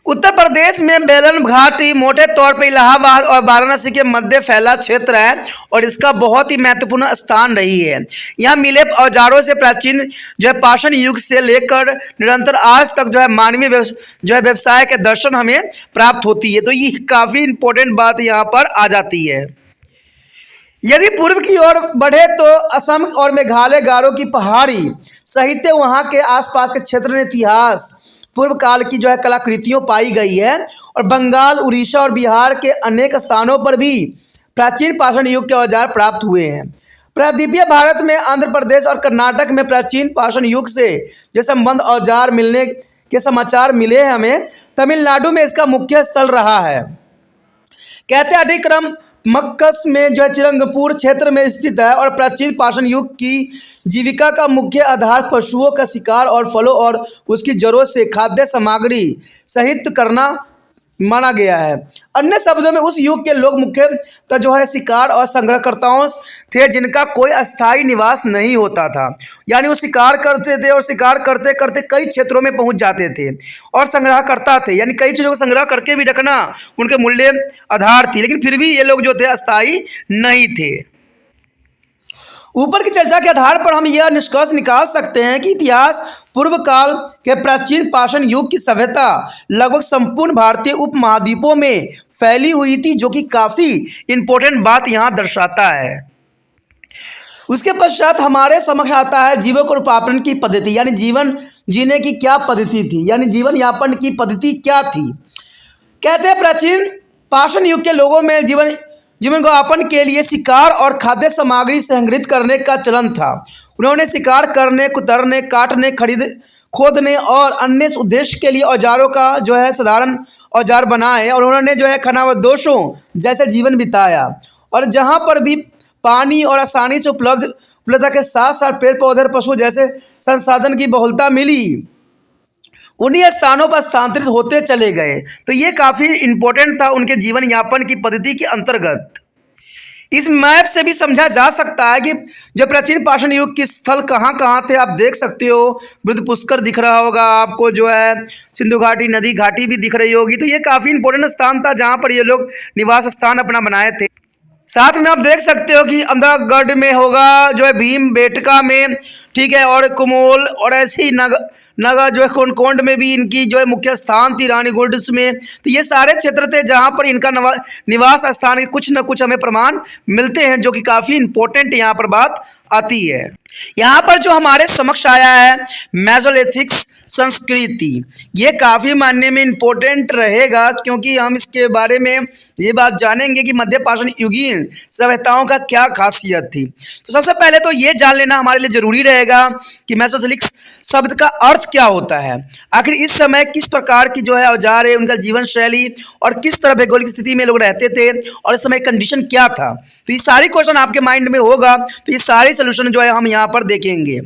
उत्तर प्रदेश में बेलन घाटी मोटे तौर पर इलाहाबाद और वाराणसी के मध्य फैला क्षेत्र है और इसका बहुत ही महत्वपूर्ण स्थान रही है। यहाँ मिले औजारों से प्राचीन पाषाण युग से लेकर निरंतर आज तक मानवीय व्यवसाय के दर्शन हमें प्राप्त होती है। तो ये काफ़ी इंपॉर्टेंट बात यहाँ पर आ जाती है। यदि पूर्व की ओर बढ़े तो असम और मेघालय, गारो की पहाड़ी सहित वहाँ के आसपास के क्षेत्र में इतिहास पूर्व काल की कलाकृतियों पाई गई है और बंगाल, उड़ीसा और बिहार के अनेक स्थानों पर भी प्राचीन पाषाण युग के औजार प्राप्त हुए हैं। प्रायद्वीपीय भारत में आंध्र प्रदेश और कर्नाटक में प्राचीन पाषाण युग से संबंध औजार मिलने के समाचार मिले हैं हमें। तमिलनाडु में इसका मुख्य स्थल रहा है। कहते हैं अधिक्रम मक्कस में चिरंगपुर क्षेत्र में स्थित है और प्राचीन पाषाण युग की जीविका का मुख्य आधार पशुओं का शिकार और फलों और उसकी जड़ों से खाद्य सामग्री सहित करना माना गया है। अन्य शब्दों में उस युग के लोग मुख्यतः शिकार और संग्रहकर्ताओं थे जिनका कोई अस्थायी निवास नहीं होता था। यानी वो शिकार करते थे और शिकार करते करते कई क्षेत्रों में पहुंच जाते थे और संग्रह करता थे, यानी कई चीज़ों को संग्रह करके भी रखना उनके मूल्य आधार थी, लेकिन फिर भी ये लोग अस्थायी नहीं थे। ऊपर की चर्चा के आधार पर हम यह निष्कर्ष निकाल सकते हैं कि इतिहास पूर्व काल के प्राचीन पाषाण युग की सभ्यता लगभग संपूर्ण भारतीय उपमहाद्वीपों में फैली हुई थी, जो कि काफ़ी इंपॉर्टेंट बात यहाँ दर्शाता है। उसके पश्चात हमारे समक्ष आता है जीवकोपार्जन की पद्धति, यानी जीवन जीने की क्या पद्धति थी, यानी जीवन यापन की पद्धति क्या थी। कहते हैं प्राचीन पाषाण युग के लोगों में जीवनोपार्जन के लिए शिकार और खाद्य सामग्री संग्रहित करने का चलन था। उन्होंने शिकार करने, कुतरने, काटने, खोदने और अन्य उद्देश्य के लिए औजारों का साधारण औजार बनाए और उन्होंने खानाबदोशों जैसे जीवन बिताया। और जहाँ पर भी पानी और आसानी से उपलब्धता के साथ साथ पेड़ पौधे और पशु जैसे संसाधन की बहुलता मिली, उन्हीं स्थानों पर स्थानांतरित होते चले गए। तो ये काफ़ी इम्पोर्टेंट था उनके जीवन यापन की पद्धति के अंतर्गत। इस मैप से भी समझा जा सकता है कि प्राचीन पाषाण युग के स्थल कहाँ कहाँ थे। आप देख सकते हो, बुद्ध पुष्कर दिख रहा होगा आपको, सिंधु घाटी, नदी घाटी भी दिख रही होगी। तो ये काफ़ी इंपॉर्टेंट स्थान था जहाँ पर ये लोग निवास स्थान अपना बनाए थे। साथ में आप देख सकते हो कि अंधगढ़ में होगा भीम बेटका में, ठीक है, और कुमोल और ऐसे ही नगर जो है कोंड में भी इनकी जो है मुख्य स्थान थी, रानीगुंड में। तो ये सारे क्षेत्र थे जहाँ पर इनका निवास स्थान के कुछ न कुछ हमें प्रमाण मिलते हैं, जो कि काफ़ी इंपॉर्टेंट यहाँ पर बात आती है। यहाँ पर जो हमारे समक्ष आया है मेसोलिथिक संस्कृति, ये काफ़ी मानने में इम्पोर्टेंट रहेगा, क्योंकि हम इसके बारे में ये बात जानेंगे कि मध्य पाषाण युगीन सभ्यताओं का क्या खासियत थी। तो सबसे पहले तो ये जान लेना हमारे लिए ज़रूरी रहेगा कि मेसोलिथिक शब्द का अर्थ क्या होता है, आखिर इस समय किस प्रकार की जो है औजार है, उनका जीवन शैली और किस तरह भौगोलिक स्थिति में लोग रहते थे और इस समय कंडीशन क्या था। तो ये सारी क्वेश्चन आपके माइंड में होगा, तो ये सारे सोल्यूशन जो है हम यहाँ पर देखेंगे।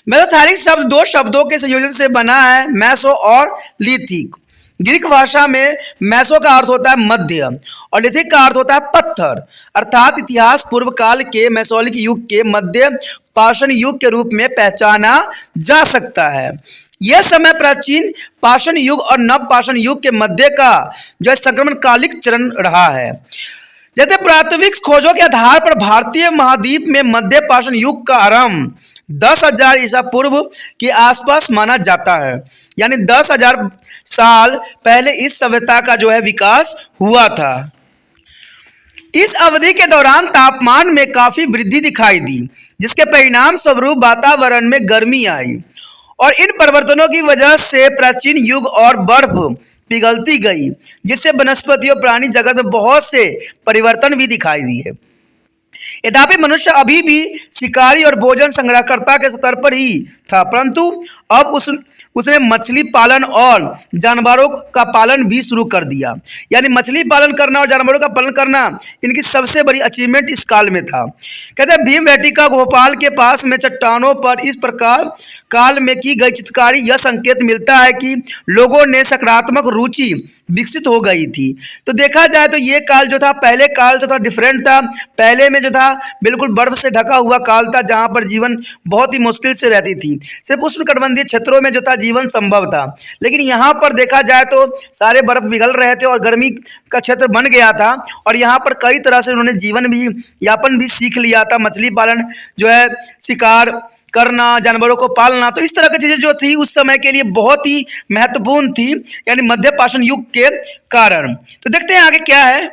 मेसोलिथिक शब्द दो शब्दों के संयोजन से बना है, मेसो और लिथिक। ग्रीक भाषा में मेसो का अर्थ होता है मध्य और लिथिक का अर्थ होता है पत्थर, अर्थात इतिहास पूर्व काल के मेसोलिथिक युग के मध्य पाषाण युग के रूप में पहचाना जा सकता है। यह समय प्राचीन पाषाण युग और नव पाषाण युग के मध्य का जो संक्रमणकालिक चरण रहा है। जैसे प्राथमिक खोजों के आधार पर भारतीय महाद्वीप में मध्य पाषाण युग का आरंभ 10,000 ईसा पूर्व के आसपास माना जाता है, यानी 10,000 साल पहले इस सभ्यता का जो है विकास हुआ था। इस अवधि के दौरान तापमान में काफी वृद्धि दिखाई दी, जिसके परिणाम स्वरूप वातावरण में गर्मी आई और इन परिवर्तनों की वजह से प्राचीन युग और बर्फ पिघलती गई, जिससे वनस्पति और प्राणी जगत में बहुत से परिवर्तन भी दिखाई दिए। यद्यपि मनुष्य अभी भी शिकारी और भोजन संग्रहकर्ता के स्तर पर ही था, परंतु अब उसने मछली पालन और जानवरों का पालन भी शुरू कर दिया। यानी मछली पालन करना और जानवरों का पालन करना इनकी सबसे बड़ी अचीवमेंट इस काल में था। कहते हैं भीमबेटका भोपाल के पास में चट्टानों पर इस प्रकार काल में की गई चित्रकारी यह संकेत मिलता है कि लोगों ने सकारात्मक रुचि विकसित हो गई थी। तो देखा जाए तो ये काल जो था पहले काल से थोड़ा डिफरेंट था। पहले में जो था बिल्कुल बर्फ से ढका हुआ काल था, जहाँ पर जीवन बहुत ही मुश्किल से रहती थी। सिर्फ उष्णकटिबंधीय क्षेत्रों में जो था जीवन संभव था, लेकिन यहाँ पर देखा जाए तो सारे बर्फ पिघल रहे थे और गर्मी का क्षेत्र बन गया था और यहाँ पर कई तरह से उन्होंने जीवन भी यापन भी सीख लिया था। मछली पालन जो है, शिकार करना, जानवरों को पालना, तो इस तरह की चीज़ें जो थी उस समय के लिए बहुत ही महत्वपूर्ण थी, यानी मध्य पाषाण युग के कारण। तो देखते हैं आगे क्या है।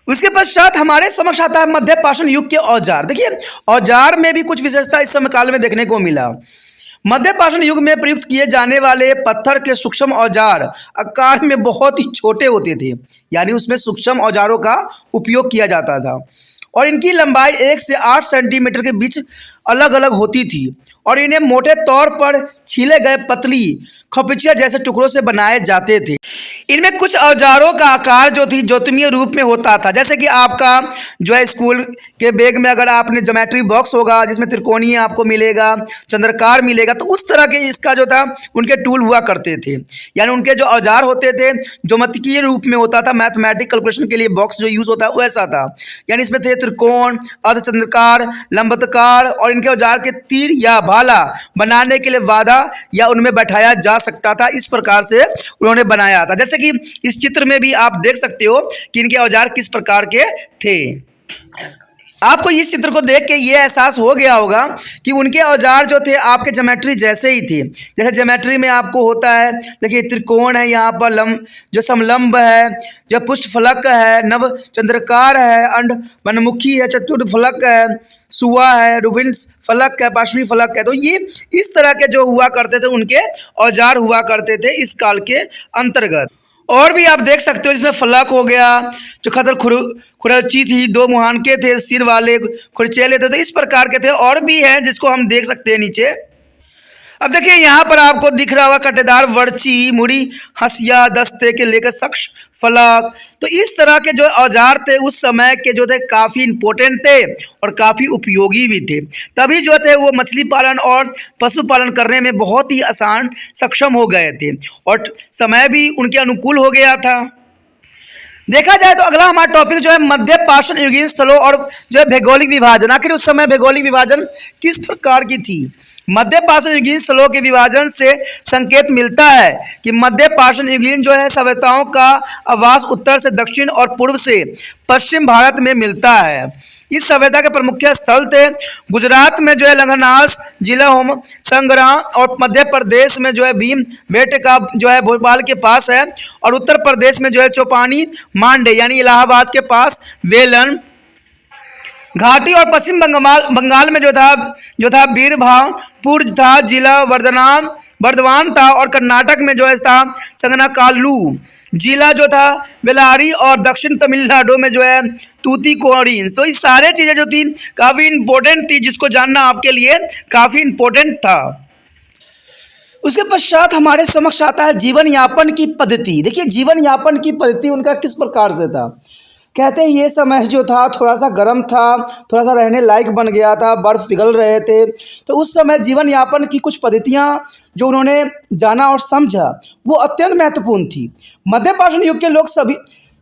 उसके पश्चात हमारे समक्ष आता है मध्य पाषाण युग के औजार। देखिए औजार में भी कुछ विशेषता इस समय काल में देखने को मिला। मध्य पाषाण युग में प्रयुक्त किए जाने वाले पत्थर के सूक्ष्म औजार आकार में बहुत ही छोटे होते थे, यानी उसमें सूक्ष्म औजारों का उपयोग किया जाता था और इनकी लंबाई 1 से 8 सेंटीमीटर के बीच अलग अलग होती थी और इन्हें मोटे तौर पर छीले गए पतली खपचिया जैसे टुकड़ों से बनाए जाते थे। इनमें कुछ औजारों का आकार जो थी ज्योतिषीय रूप में होता था, जैसे कि आपका जो है स्कूल के बैग में अगर आपने ज्योमेट्री बॉक्स होगा जिसमें त्रिकोणीय आपको मिलेगा, चंद्रकार मिलेगा, तो उस तरह के इसका जो था उनके टूल हुआ करते थे। यानी उनके जो औजार होते थे ज्योमेट्रिकीय रूप में होता था, मैथमेटिक कैलकुलेशन के लिए बॉक्स जो यूज़ होता है वैसा था। यानी इसमें थे त्रिकोण, अर्धचंद्रकार, लंबवतकार और इनके औजार के तीर या भाला बनाने के लिए वादा या उनमें बैठाया जा सकता था। इस प्रकार से उन्होंने बनाया था। जैसे कि इस चित्र में भी आप देख सकते हो कि इनके औजार किस प्रकार के थे। आपको इस चित्र को देख के ये एहसास हो गया होगा कि उनके औजार जो थे आपके ज्योमेट्री जैसे ही थे। जैसे ज्योमेट्री में आपको होता है, देखिए त्रिकोण है, यहाँ पर लंब जो समलंब है, जो पुष्ट फलक है, नव चंद्रकार है, अंड वनमुखी है, चतुर्थ फलक है, सुआ है, रुबिन फलक है, पार्श्वी फलक है। तो ये इस तरह के जो हुआ करते थे उनके औजार हुआ करते थे इस काल के अंतर्गत। और भी आप देख सकते हो इसमें फलक हो गया, जो खतर खुरची थी, 2 मुहानके थे, सिर वाले खुरचेले थे, तो इस प्रकार के थे। और भी हैं जिसको हम देख सकते हैं नीचे। अब देखिए यहाँ पर आपको दिख रहा होगा कटेदार वर्ची, मुड़ी, हंसिया, दस्ते के लेकर सक्ष फलक। तो इस तरह के जो औजार थे उस समय के जो थे काफ़ी इम्पोर्टेंट थे और काफ़ी उपयोगी भी थे। तभी जो थे वो मछली पालन और पशुपालन करने में बहुत ही आसान सक्षम हो गए थे और समय भी उनके अनुकूल हो गया था। देखा जाए तो अगला हमारा टॉपिक जो है मध्य पाषाण युगीन स्थलों और जो है भौगोलिक विभाजन। आखिर उस समय भौगोलिक विभाजन किस प्रकार की थी मध्य पाषाण युगीन स्थलों के विभाजन से संकेत मिलता है कि मध्य पाषाण युगीन जो है सभ्यताओं का आवास उत्तर से दक्षिण और पूर्व से पश्चिम भारत में मिलता है। इस सभ्यता के प्रमुख स्थल थे गुजरात में जो है लंगरनास जिला होम संग्राम, और मध्य प्रदेश में जो है भीम बेटका जो है भोपाल के पास है, और उत्तर प्रदेश में जो है चौपानी मांडे यानी इलाहाबाद के पास वेलन घाटी, और पश्चिम बंगाल में जो था बीरभापुर था, जिला वर्धमान था, और कर्नाटक में जो है था संगनाकालू जिला जो था बेल्लारी, और दक्षिण तमिलनाडु में जो है तूतीकोरिन। सो ये सारे चीज़ें जो थी काफ़ी इंपॉर्टेंट थी, जिसको जानना आपके लिए काफ़ी इंपॉर्टेंट था। उसके पश्चात हमारे समक्ष आता है जीवन यापन की पद्धति। देखिए जीवन यापन की पद्धति उनका किस प्रकार से था। कहते हैं ये समय जो था थोड़ा सा गर्म था, थोड़ा सा रहने लायक बन गया था, बर्फ़ पिघल रहे थे, तो उस समय जीवन यापन की कुछ पद्धतियाँ जो उन्होंने जाना और समझा वो अत्यंत महत्वपूर्ण थी। मध्य पाषाण युग के लोग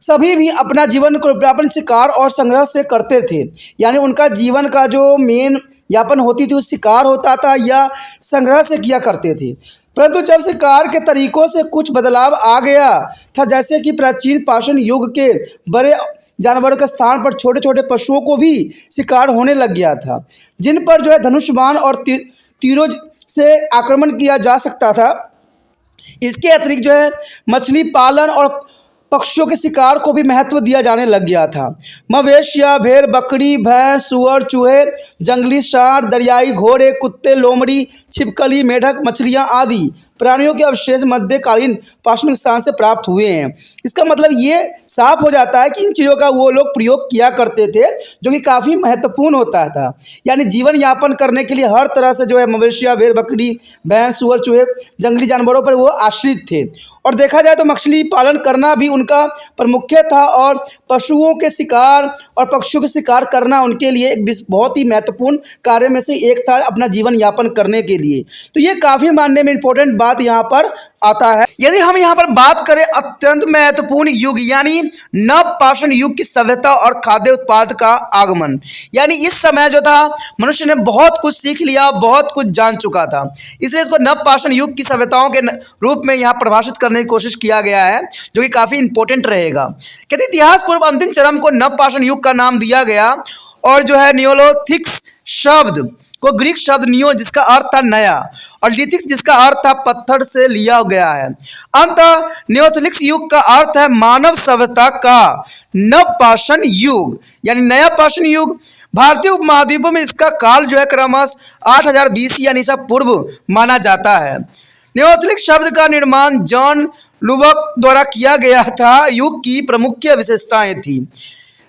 सभी भी अपना जीवन को यापन शिकार और संग्रह से करते थे, यानी उनका जीवन का जो मेन यापन होती थी वो शिकार होता था या संग्रह से किया करते थे। परंतु जब शिकार के तरीकों से कुछ बदलाव आ गया था, जैसे कि प्राचीन पाषाण युग के बड़े जानवरों के स्थान पर छोटे छोटे पशुओं को भी शिकार होने लग गया था, जिन पर जो है धनुष बाण और तीरों से आक्रमण किया जा सकता था। इसके अतिरिक्त जो है मछली पालन और पक्षियों के शिकार को भी महत्व दिया जाने लग गया था। मवेशियाँ, भेड़, बकरी, भैंस, सुअर, चूहे, जंगली सांड, दरियाई घोड़े, कुत्ते, लोमड़ी, छिपकली, मेढक, मछलियाँ आदि प्राणियों के अवशेष मध्यकालीन पाषाण स्थान से प्राप्त हुए हैं। इसका मतलब ये साफ हो जाता है कि इन चीज़ों का वो लोग प्रयोग किया करते थे, जो कि काफ़ी महत्वपूर्ण होता था। यानी जीवन यापन करने के लिए हर तरह से जो है मवेशियाँ, भेड़, बकरी, भैंस, सुअर, चूहे, जंगली जानवरों पर वो आश्रित थे। और देखा जाए तो मछली पालन करना भी उनका प्रमुख था, और पशुओं के शिकार और पक्षियों के शिकार करना उनके लिए एक बहुत ही महत्वपूर्ण कार्य में से एक था अपना जीवन यापन करने के लिए। तो ये काफ़ी मानने में इम्पोर्टेंट बात यहाँ पर आता है। यदि हम यहाँ पर बात करें अत्यंत महत्वपूर्ण युग यानी नव पाषाण युग की सभ्यता और खाद्य उत्पाद का आगमन, यानी इस समय जो था मनुष्य ने बहुत कुछ सीख लिया, बहुत कुछ जान चुका था, इसलिए इसको नव पाषाण युग की सभ्यताओं के रूप में यहाँ परिभाषित करने की कोशिश किया गया है, जो कि काफ़ी इंपॉर्टेंट रहेगा। कहते इतिहास पूर्व अंतिम चरम को नव पाषाण युग का नाम दिया गया, और जो है नियोलिथिक्स शब्द को ग्रीक शब्द नियो जिसका अर्थ था नया, और लिथिक्स जिसका अर्थ था पत्थर से लिया गया है। अंततः नियोलिथिक्स युग का अर्थ है मानव सभ्यता का नव पाषाण युग, यानी नया पाषाण युग। भारतीय उपमहाद्वीप में इसका काल जो है क्रमशः 8000 BC यानी ईसा पूर्व माना जाता है। नियोलिथिक शब्द का निर्माण जॉन लुबक द्वारा किया गया था। युग की प्रमुख विशेषताएं थी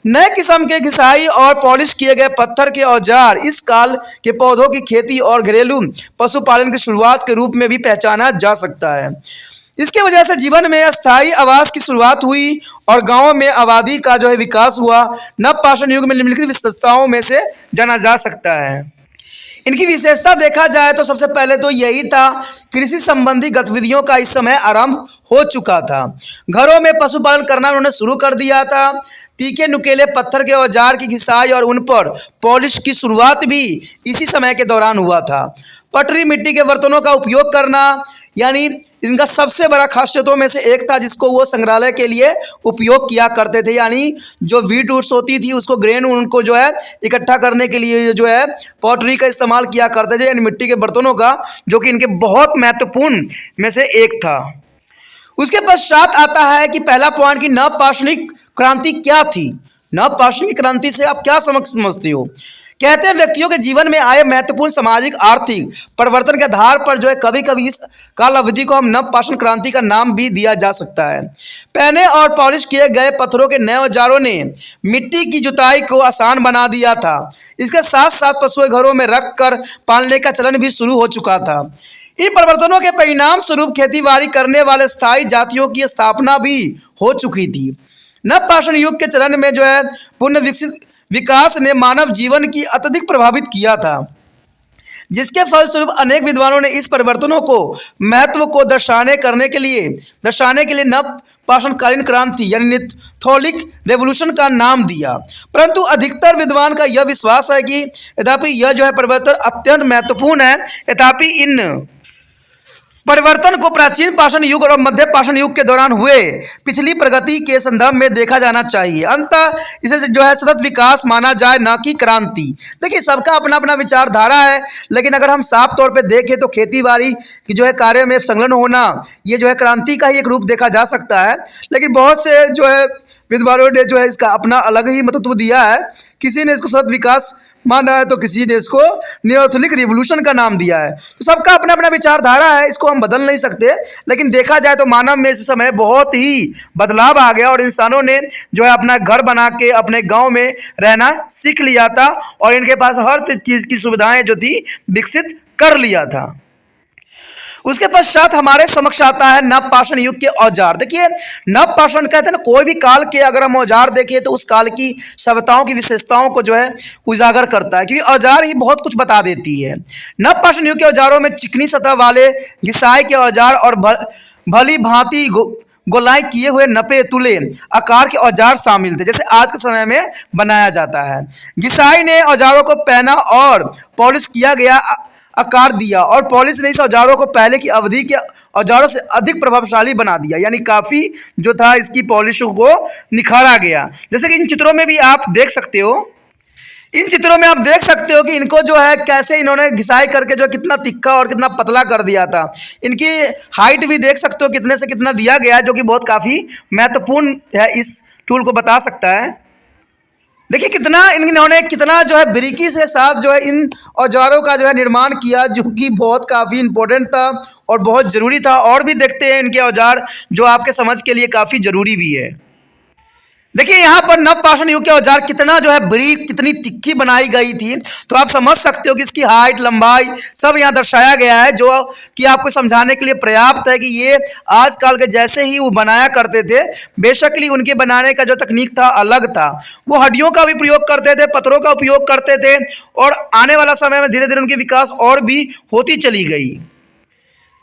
नए किस्म के घिसाई और पॉलिश किए गए पत्थर के औजार, इस काल के पौधों की खेती और घरेलू पशुपालन की शुरुआत के रूप में भी पहचाना जा सकता है। इसके वजह से जीवन में अस्थायी आवास की शुरुआत हुई और गांवों में आबादी का जो है विकास हुआ। नव पाषाण युग में निम्नलिखित विशेषताओं में से जाना जा सकता है। इनकी विशेषता देखा जाए तो सबसे पहले तो यही था, कृषि संबंधी गतिविधियों का इस समय आरंभ हो चुका था। घरों में पशुपालन करना उन्होंने शुरू कर दिया था। तीखे नुकेले पत्थर के औजार की घिसाई और उन पर पॉलिश की शुरुआत भी इसी समय के दौरान हुआ था। पटरी मिट्टी के बर्तनों का उपयोग करना, यानी इनका सबसे बड़ा खासियतों में से एक था जिसको वो संग्रहालय के लिए उपयोग किया करते थे, यानी जो वीट वूट्स होती थी उसको ग्रेन उनको जो है इकट्ठा करने के लिए जो है पॉटरी का इस्तेमाल किया करते थे, यानी मिट्टी के बर्तनों का, जो कि इनके बहुत महत्वपूर्ण में से एक था। उसके पश्चात आता है कि पहला पॉइंट कि नव पाषाणिक क्रांति क्या थी। नव पाषाणिक क्रांति से आप क्या समझते हो? कहते हैं व्यक्तियों के जीवन में आए महत्वपूर्ण सामाजिक आर्थिक परिवर्तन के आधार पर जो है कभी कभी इस काल अवधि को हम नव पाषाण क्रांति का नाम भी दिया जा सकता है। पहने और पॉलिश किए गए पत्थरों के नए औजारों ने मिट्टी की जुताई को आसान बना दिया था। इसके साथ साथ पशुएं घरों में रख कर पालने का चलन भी शुरू हो चुका था। इन परिवर्तनों के परिणाम स्वरूप खेती-बाड़ी करने वाले स्थायी जातियों की स्थापना भी हो चुकी थी। नव पाषाण युग के चलन में जो है पूर्ण विकसित विकास ने मानव जीवन की अत्यधिक प्रभावित किया था, जिसके फलस्वरूप अनेक विद्वानों ने इस परिवर्तनों को महत्व को दर्शाने के लिए नव पाषाणकालीन क्रांति यानी नेथोलिक रेवोल्यूशन का नाम दिया। परंतु अधिकतर विद्वान का यह विश्वास है कि यद्यपि यह जो है परिवर्तन अत्यंत महत्वपूर्ण है, तथापि इन परिवर्तन को प्राचीन पाषाण युग और मध्य पाषाण युग के दौरान हुए पिछली प्रगति के संदर्भ में देखा जाना चाहिए। अंततः इसे जो है सतत विकास माना जाए, न कि क्रांति। देखिए, सबका अपना अपना विचारधारा है, लेकिन अगर हम साफ तौर पे देखें तो खेती बाड़ी की जो है कार्य में संलग्न होना, ये जो है क्रांति का ही एक रूप देखा जा सकता है। लेकिन बहुत से जो है विद्वानों ने जो है इसका अपना अलग ही महत्व दिया है। किसी ने इसको सतत विकास माना है तो किसी ने इसको नियोलिथिक रिवोल्यूशन का नाम दिया है। तो सबका अपना अपना विचारधारा है, इसको हम बदल नहीं सकते। लेकिन देखा जाए तो मानव में इस समय बहुत ही बदलाव आ गया और इंसानों ने जो है अपना घर बना के अपने गांव में रहना सीख लिया था और इनके पास हर चीज़ की सुविधाएं जो थी विकसित कर लिया था। उसके पश्चात हमारे समक्ष आता है नव पाषाण युग के औजार। देखिए, नव पाषाण कहते हैं ना, कोई भी काल के अगर हम औजार देखें तो उस काल की सभ्यताओं की विशेषताओं को जो है उजागर करता है, क्योंकि औजार ही बहुत कुछ बता देती है। नव पाषाण युग के औजारों में चिकनी सतह वाले घिसाई के औजार और भली भांति गोलाई किए हुए नपे तुले आकार के औजार शामिल थे, जैसे आज के समय में बनाया जाता है। घिसाई ने औजारों को पहना और पॉलिश किया गया आकार दिया, और पॉलिश ने इस औजारों को पहले की अवधि के औजारों से अधिक प्रभावशाली बना दिया, यानी काफ़ी जो था इसकी पॉलिश को निखारा गया। जैसे कि इन चित्रों में भी आप देख सकते हो, इन चित्रों में आप देख सकते हो कि इनको जो है कैसे इन्होंने घिसाई करके जो कितना तिक्का और कितना पतला कर दिया था। इनकी हाइट भी देख सकते हो कितने से कितना दिया गया है, जो कि बहुत काफ़ी महत्वपूर्ण है, इस टूल को बता सकता है। देखिए कितना इन्होंने कितना जो है बारीकी से साथ जो है इन औजारों का जो है निर्माण किया, जो कि बहुत काफ़ी इम्पोर्टेंट था और बहुत ज़रूरी था। और भी देखते हैं इनके औजार जो आपके समझ के लिए काफ़ी ज़रूरी भी है। देखिए यहाँ पर नव पाषाण युग के औजार कितना जो है बड़ी कितनी तिक्की बनाई गई थी, तो आप समझ सकते हो कि इसकी हाइट लंबाई सब यहाँ दर्शाया गया है, जो कि आपको समझाने के लिए पर्याप्त है कि ये आजकल के जैसे ही वो बनाया करते थे। बेशक ही उनके बनाने का जो तकनीक था अलग था, वो हड्डियों का भी प्रयोग करते थे, पत्थरों का उपयोग करते थे, और आने वाला समय में धीरे धीरे उनकी विकास और भी होती चली गई।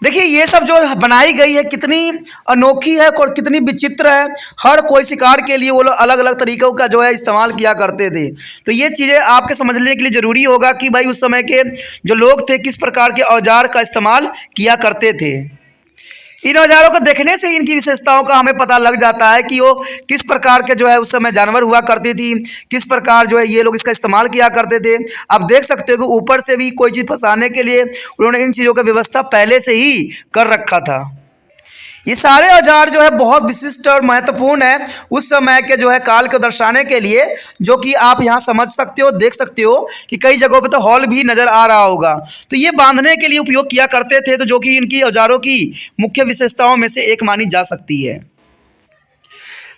देखिए ये सब जो बनाई गई है कितनी अनोखी है और कितनी विचित्र है। हर कोई शिकार के लिए वो लोग अलग अलग तरीक़ों का जो है इस्तेमाल किया करते थे। तो ये चीज़ें आपके समझने के लिए ज़रूरी होगा कि भाई उस समय के जो लोग थे किस प्रकार के औजार का इस्तेमाल किया करते थे। इन औजारों को देखने से इनकी विशेषताओं का हमें पता लग जाता है कि वो किस प्रकार के जो है उस समय जानवर हुआ करती थी, किस प्रकार जो है ये लोग इसका इस्तेमाल किया करते थे। आप देख सकते हो कि ऊपर से भी कोई चीज़ फंसाने के लिए उन्होंने इन चीज़ों का व्यवस्था पहले से ही कर रखा था। ये सारे औजार जो है बहुत विशिष्ट और महत्वपूर्ण है उस समय के जो है काल को दर्शाने के लिए, जो कि आप यहाँ समझ सकते हो, देख सकते हो कि कई जगहों पे तो हॉल भी नज़र आ रहा होगा। तो ये बांधने के लिए उपयोग किया करते थे, तो जो कि इनकी औजारों की मुख्य विशेषताओं में से एक मानी जा सकती है।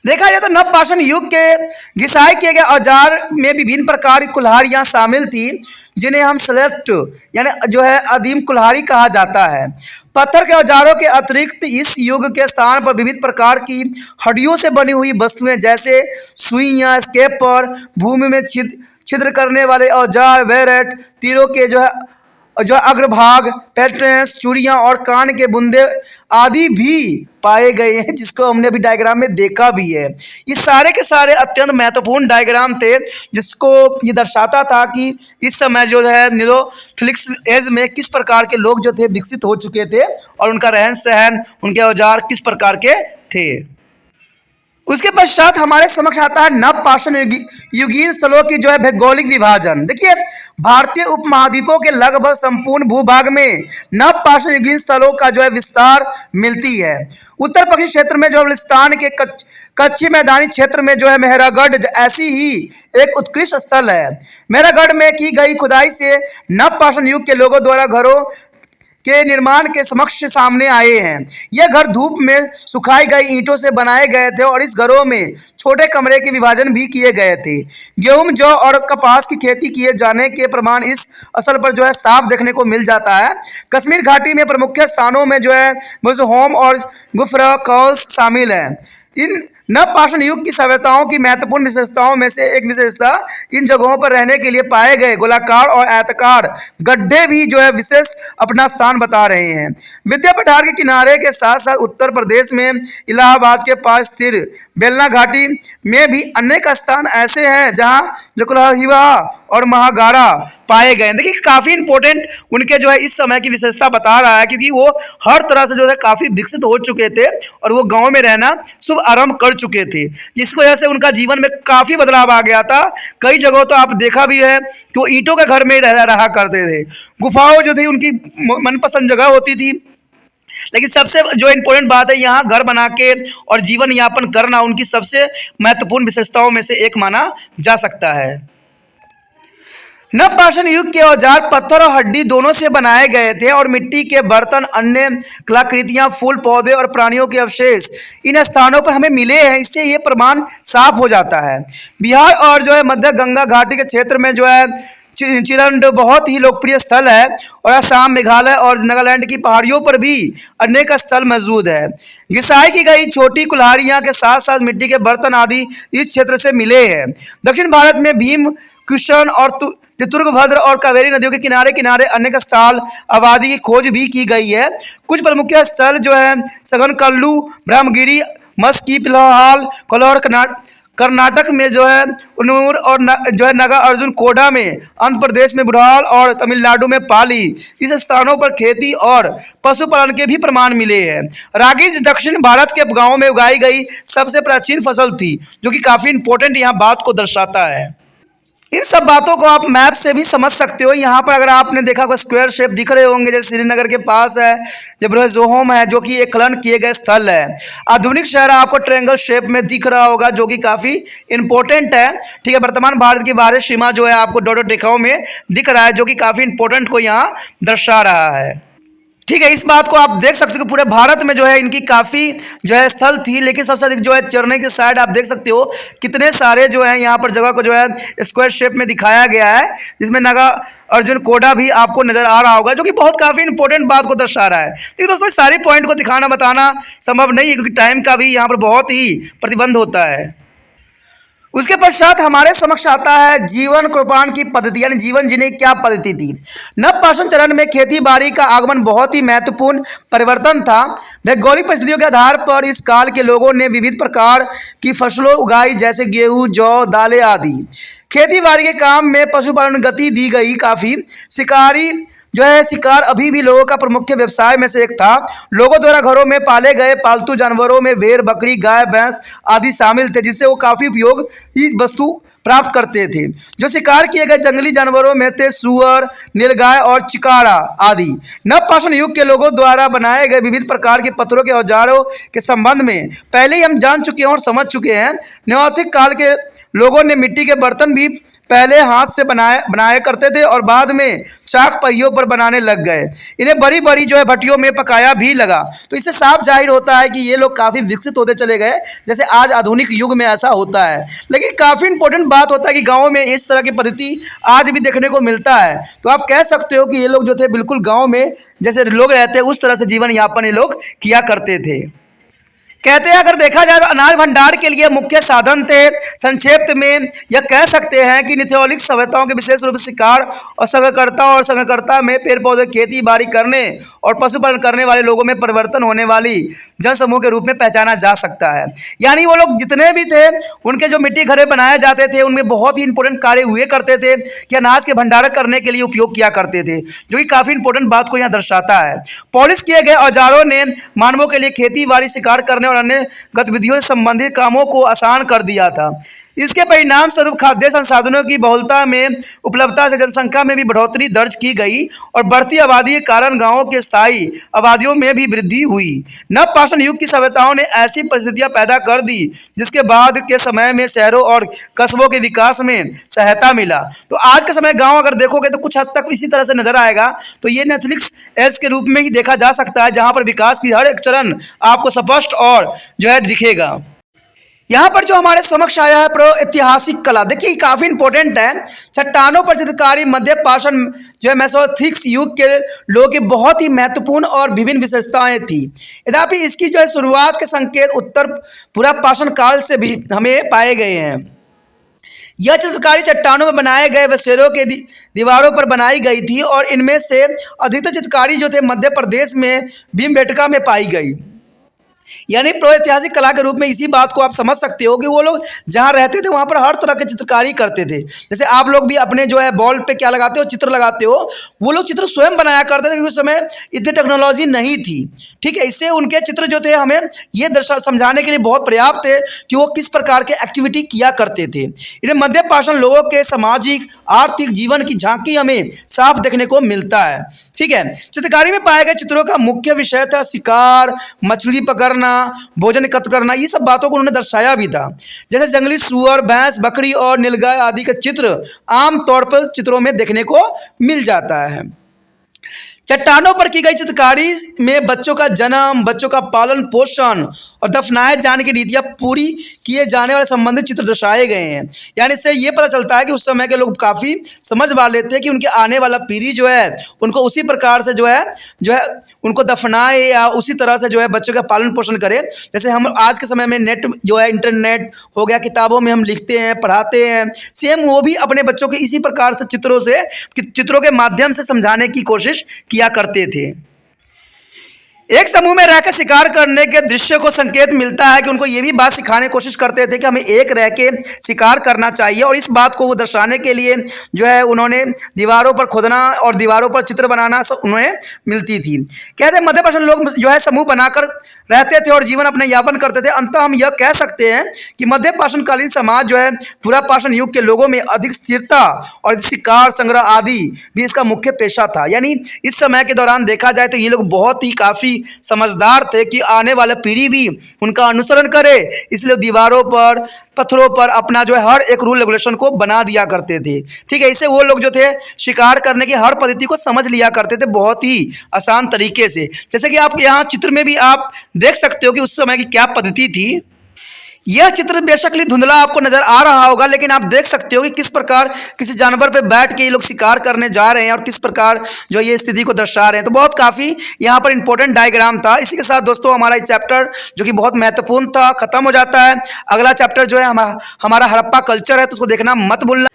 देखा जाए तो नव पाषाण युग के घिसाई किए गए औजार में विभिन्न प्रकार की कुल्हाड़ियाँ शामिल थी, जिन्हें हम सेलेक्ट यानी जो है आदिम कुल्हाड़ी कहा जाता है। पत्थर के औजारों के अतिरिक्त इस युग के स्थान पर विविध प्रकार की हड्डियों से बनी हुई वस्तुएं जैसे सुइयाँ, स्केपर, भूमि में छिद्र करने वाले औजार, वेरेट, तीरों के जो अग्रभाग, पैटर्न्स, चूड़ियाँ और कान के बुंदे आदि भी पाए गए हैं, जिसको हमने अभी डायग्राम में देखा भी है। ये सारे के सारे अत्यंत महत्वपूर्ण डायग्राम थे, जिसको ये दर्शाता था कि इस समय जो है नियोलिथिक एज में किस प्रकार के लोग जो थे विकसित हो चुके थे और उनका रहन सहन, उनके औजार किस प्रकार के थे। उसके पश्चात हमारे समक्ष आता है नव पाषाण युगीन स्थलों की जो है भौगोलिक विभाजन। देखिए भारतीय उपमहाद्वीपों के लगभग संपूर्ण भूभाग में नव पाषाण युगीन स्थलों का जो है विस्तार मिलती है। उत्तर पश्चिम क्षेत्र में जो बलुचिस्तान के कच्ची मैदानी क्षेत्र में जो है मेहरागढ़ ऐसी ही एक उत्कृष्ट स्थल है। मेहरागढ़ में की गई खुदाई से नव पाषाण युग के लोगों द्वारा घरों के निर्माण के समक्ष सामने आए हैं। यह घर धूप में सुखाई गई ईंटों से बनाए गए थे और इस घरों में छोटे कमरे के विभाजन भी किए गए थे। गेहूं, जौ और कपास की खेती किए जाने के प्रमाण इस असल पर जो है साफ देखने को मिल जाता है। कश्मीर घाटी में प्रमुख स्थानों में जो है मुजहोम और गुफरा कौल्स शामिल हैं। इन नवपाषाण युग की सभ्यताओं की महत्वपूर्ण विशेषताओं में से एक विशेषता इन जगहों पर रहने के लिए पाए गए गोलाकार और आयताकार गड्ढे भी जो है विशेष अपना स्थान बता रहे हैं। विद्या पठार के किनारे के साथ साथ उत्तर प्रदेश में इलाहाबाद के पास स्थिर बेलना घाटी में भी अनेक स्थान ऐसे हैं जहां जुकलहिवा और महागारा पाए गए। देखिए काफ़ी इंपॉर्टेंट उनके जो है इस समय की विशेषता बता रहा है, क्योंकि वो हर तरह से जो है काफ़ी विकसित हो चुके थे और वो गांव में रहना शुभ आरंभ कर चुके थे, जिस वजह से उनका जीवन में काफ़ी बदलाव आ गया था। कई जगहों तो आप देखा भी है कि वो ईंटों के घर में रहा करते थे। गुफाओं जो थी उनकी मनपसंद जगह होती थी। लेकिन सबसे जो इम्पोर्टेंट बात है, यहाँ घर बना के और जीवन यापन करना उनकी सबसे महत्वपूर्ण विशेषताओं में से एक माना जा सकता है। नवपाषाण युग के औजार पत्थर और हड्डी दोनों से बनाए गए थे और मिट्टी के बर्तन, अन्य कलाकृतियां, फूल, पौधे और प्राणियों के अवशेष इन स्थानों पर हमें मिले हैं। इससे ये प्रमाण साफ हो जाता है। बिहार और जो है मध्य गंगा घाटी के क्षेत्र में जो है चिरंड बहुत ही लोकप्रिय स्थल है और असम, मेघालय और नागालैंड की पहाड़ियों पर भी अनेक स्थल मौजूद है। घिसाई की गई छोटी कुल्हाड़ियाँ के साथ साथ मिट्टी के बर्तन आदि इस क्षेत्र से मिले हैं। दक्षिण भारत में भीम, कृष्ण और तुंगभद्र और कावेरी नदियों के किनारे किनारे अनेक स्थल आबादी की खोज भी की गई है। कुछ प्रमुख स्थल जो है सगनकल्लू, ब्रह्मगिरी, मस्की, पिल्हाल, कोल्हार कर्नाटक में जो है उन्नूर और जो है नागा अर्जुन कोडा में, आंध्र प्रदेश में बुढ़ाल और तमिलनाडु में पाली। इस स्थानों पर खेती और पशुपालन के भी प्रमाण मिले हैं। रागी दक्षिण भारत के गांवों में उगाई गई सबसे प्राचीन फसल थी, जो कि काफ़ी इंपॉर्टेंट यहाँ बात को दर्शाता है। इन सब बातों को आप मैप से भी समझ सकते हो। यहाँ पर अगर आपने देखा होगा स्क्वायर शेप दिख रहे होंगे, जैसे श्रीनगर के पास है जबरजोहोम है, जो कि एक खनन किए गए स्थल है। आधुनिक शहर आपको ट्रायंगल शेप में दिख रहा होगा, जो कि काफ़ी इंपॉर्टेंट है। ठीक है, वर्तमान भारत की बाहरी सीमा जो है आपको डॉट रेखाओं में दिख रहा है, जो कि काफ़ी इंपॉर्टेंट को यहाँ दर्शा रहा है। ठीक है, इस बात को आप देख सकते हो कि पूरे भारत में जो है इनकी काफ़ी जो है स्थल थी, लेकिन सबसे अधिक जो है चरने की साइड आप देख सकते हो कितने सारे जो है यहाँ पर जगह को जो है स्क्वायर शेप में दिखाया गया है, जिसमें नागा अर्जुन कोडा भी आपको नजर आ रहा होगा, जो कि बहुत काफ़ी इंपॉर्टेंट बात को दर्शा रहा है। लेकिन दोस्तों इस सारी पॉइंट को दिखाना बताना संभव नहीं है, क्योंकि टाइम का भी यहाँ पर बहुत ही प्रतिबंध होता है। उसके पश्चात हमारे समक्ष आता है जीवन कृपाण की पद्धति, यानी जीवन जीने की क्या पद्धति थी। नवपाषाण चरण में खेती बाड़ी का आगमन बहुत ही महत्वपूर्ण परिवर्तन था। भौगोलिक परिस्थितियों के आधार पर इस काल के लोगों ने विविध प्रकार की फसलों उगाई, जैसे गेहूं, जौ, दालें आदि। खेती बाड़ी के काम में पशुपालन गति दी गई। काफ़ी शिकारी जो है शिकार अभी भी लोगों का प्रमुख व्यवसाय में से एक था। लोगों द्वारा घरों में पाले गए पालतू जानवरों में भेड़, बकरी, गाय, भैंस आदि शामिल थे, जिससे वो काफ़ी उपयोग इस वस्तु प्राप्त करते थे। जो शिकार किए गए जंगली जानवरों में थे सुअर, नीलगाय और चिकारा आदि। नवपाषाण युग के लोगों द्वारा बनाए गए विविध प्रकार के पत्थरों के औजारों के संबंध में पहले ही हम जान चुके हैं और समझ चुके हैं। नेओलिथिक काल के लोगों ने मिट्टी के बर्तन भी पहले हाथ से बनाया करते थे और बाद में चाक पहियों पर बनाने लग गए। इन्हें बड़ी बड़ी जो है भट्टियों में पकाया भी लगा। तो इससे साफ जाहिर होता है कि ये लोग काफ़ी विकसित होते चले गए, जैसे आज आधुनिक युग में ऐसा होता है। लेकिन काफ़ी इंपॉर्टेंट बात होता है कि गाँव में इस तरह की पद्धति आज भी देखने को मिलता है। तो आप कह सकते हो कि ये लोग जो थे बिल्कुल गाँव में जैसे लोग रहते हैं उस तरह से जीवन यापन ये लोग किया करते थे। कहते हैं अगर देखा जाए तो अनाज भंडार के लिए मुख्य साधन थे। संक्षेप में यह कह सकते हैं कि निथोलिक सभ्यताओं के विशेष रूप से शिकार और संग्रहकर्ता में पेड़ पौधे, खेती बाड़ी करने और पशुपालन करने वाले लोगों में परिवर्तन होने वाली जनसमूह के रूप में पहचाना जा सकता है। यानी वो लोग जितने भी थे उनके जो मिट्टी घरे बनाए जाते थे उनमें बहुत ही इंपॉर्टेंट कार्य हुए करते थे कि अनाज के भंडारण करने के लिए उपयोग किया करते थे, जो कि काफ़ी इंपॉर्टेंट बात को यहाँ दर्शाता है। पॉलिश किए गए औजारों ने मानवों के लिए खेती बाड़ी, शिकार करने और अन्य गतिविधियों से संबंधित कामों को आसान कर दिया था। इसके परिणाम स्वरूप खाद्य संसाधनों की बहुलता में उपलब्धता से जनसंख्या में भी बढ़ोतरी दर्ज की गई और बढ़ती आबादी के कारण गांवों के स्थायी आबादियों में भी वृद्धि हुई। नवपाषाण युग की सभ्यताओं ने ऐसी परिस्थितियां पैदा कर दी जिसके बाद के समय में शहरों और कस्बों के विकास में सहायता मिला। तो आज के समय गाँव अगर देखोगे तो कुछ हद तक इसी तरह से नजर आएगा। तो ये नेथलिक्स एज के रूप में ही देखा जा सकता है, जहाँ पर विकास की हर एक चरण आपको स्पष्ट और जो है दिखेगा। यहाँ पर जो हमारे समक्ष आया है प्रो ऐतिहासिक कला, देखिए काफ़ी इंपॉर्टेंट है। चट्टानों पर चित्रकारी मध्य पाषाण जो है मेसोलिथिक युग के लोगों की बहुत ही महत्वपूर्ण और विभिन्न विशेषताएं थी। यद्यपि इसकी जो है शुरुआत के संकेत उत्तर पूरा पाषाण काल से भी हमें पाए गए हैं। यह चित्रकारी चट्टानों में बनाए गए बसेरों के दीवारों पर बनाई गई थी और इनमें से अधिकतर चित्रकारी जो थे मध्य प्रदेश में भीमबेटका में पाई गई। यानी ऐतिहासिक कला के रूप में इसी बात को आप समझ सकते हो कि वो लोग जहाँ रहते थे वहाँ पर हर तरह की चित्रकारी करते थे। जैसे आप लोग भी अपने जो है बॉल पे क्या लगाते हो, चित्र लगाते हो, वो लोग चित्र स्वयं बनाया करते थे क्योंकि उस समय इतनी टेक्नोलॉजी नहीं थी। ठीक है, इससे उनके चित्र जो थे हमें ये समझाने के लिए बहुत पर्याप्त थे कि वो किस प्रकार के एक्टिविटी किया करते थे। इन्हें मध्य पाषाण लोगों के सामाजिक आर्थिक जीवन की झांकी हमें साफ देखने को मिलता है। ठीक है, चित्रकारी में पाए गए चित्रों का मुख्य विषय था शिकार, मछली पकड़ना, भोजन एकत्र करना। ये सब बातों को उन्होंने दर्शाया भी था। जैसे जंगली सुअर, भैंस, बकरी और नीलगाय आदि का चित्र आमतौर पर चित्रों में देखने को मिल जाता है। चट्टानों पर की गई चित्रकारी में बच्चों का जन्म, बच्चों का पालन पोषण और दफनाए जाने की रीतियाँ पूरी किए जाने वाले संबंधित चित्र दर्शाए गए हैं। यानी इससे ये पता चलता है कि उस समय के लोग काफ़ी समझ वाले थे कि उनके आने वाला पीढ़ी जो है उनको उसी प्रकार से जो है उनको दफनाए या उसी तरह से जो है बच्चों का पालन पोषण करे। जैसे हम आज के समय में नेट जो है इंटरनेट हो गया, किताबों में हम लिखते हैं, पढ़ाते हैं, सेम वो भी अपने बच्चों को इसी प्रकार से चित्रों के माध्यम से समझाने की कोशिश किया करते थे। एक समूह में रहकर शिकार करने के दृश्य को संकेत मिलता है कि उनको ये भी बात सिखाने की कोशिश करते थे कि हमें एक रह के शिकार करना चाहिए, और इस बात को वो दर्शाने के लिए जो है उन्होंने दीवारों पर खोदना और दीवारों पर चित्र बनाना सब उन्हें मिलती थी। कहते हैं मध्य पाषाण लोग जो है समूह बनाकर रहते थे और जीवन अपने यापन करते थे। अंततः हम यह कह सकते हैं कि मध्य पाषाणकालीन समाज जो है पूरा पाषाण युग के लोगों में अधिक स्थिरता और शिकार संग्रह आदि भी इसका मुख्य पेशा था। यानी इस समय के दौरान देखा जाए तो ये लोग बहुत ही काफ़ी समझदार थे कि आने वाला पीढ़ी भी उनका अनुसरण करे, इसलिए दीवारों पर पत्थरों पर अपना जो है हर एक रूल रेगुलेशन को बना दिया करते थे। ठीक है, इससे वो लोग जो थे शिकार करने की हर पद्धति को समझ लिया करते थे बहुत ही आसान तरीके से। जैसे कि आप यहाँ चित्र में भी आप देख सकते हो कि उस समय की क्या पद्धति थी। यह चित्र बेशक धुंधला आपको नजर आ रहा होगा, लेकिन आप देख सकते हो कि किस प्रकार किसी जानवर पर बैठ के ये लोग शिकार करने जा रहे हैं और किस प्रकार जो ये स्थिति को दर्शा रहे हैं। तो बहुत काफ़ी यहाँ पर इंपॉर्टेंट डायग्राम था। इसी के साथ दोस्तों हमारा ये चैप्टर जो कि बहुत महत्वपूर्ण था खत्म हो जाता है। अगला चैप्टर जो है हमारा हड़प्पा कल्चर है, तो उसको देखना मत भूलना।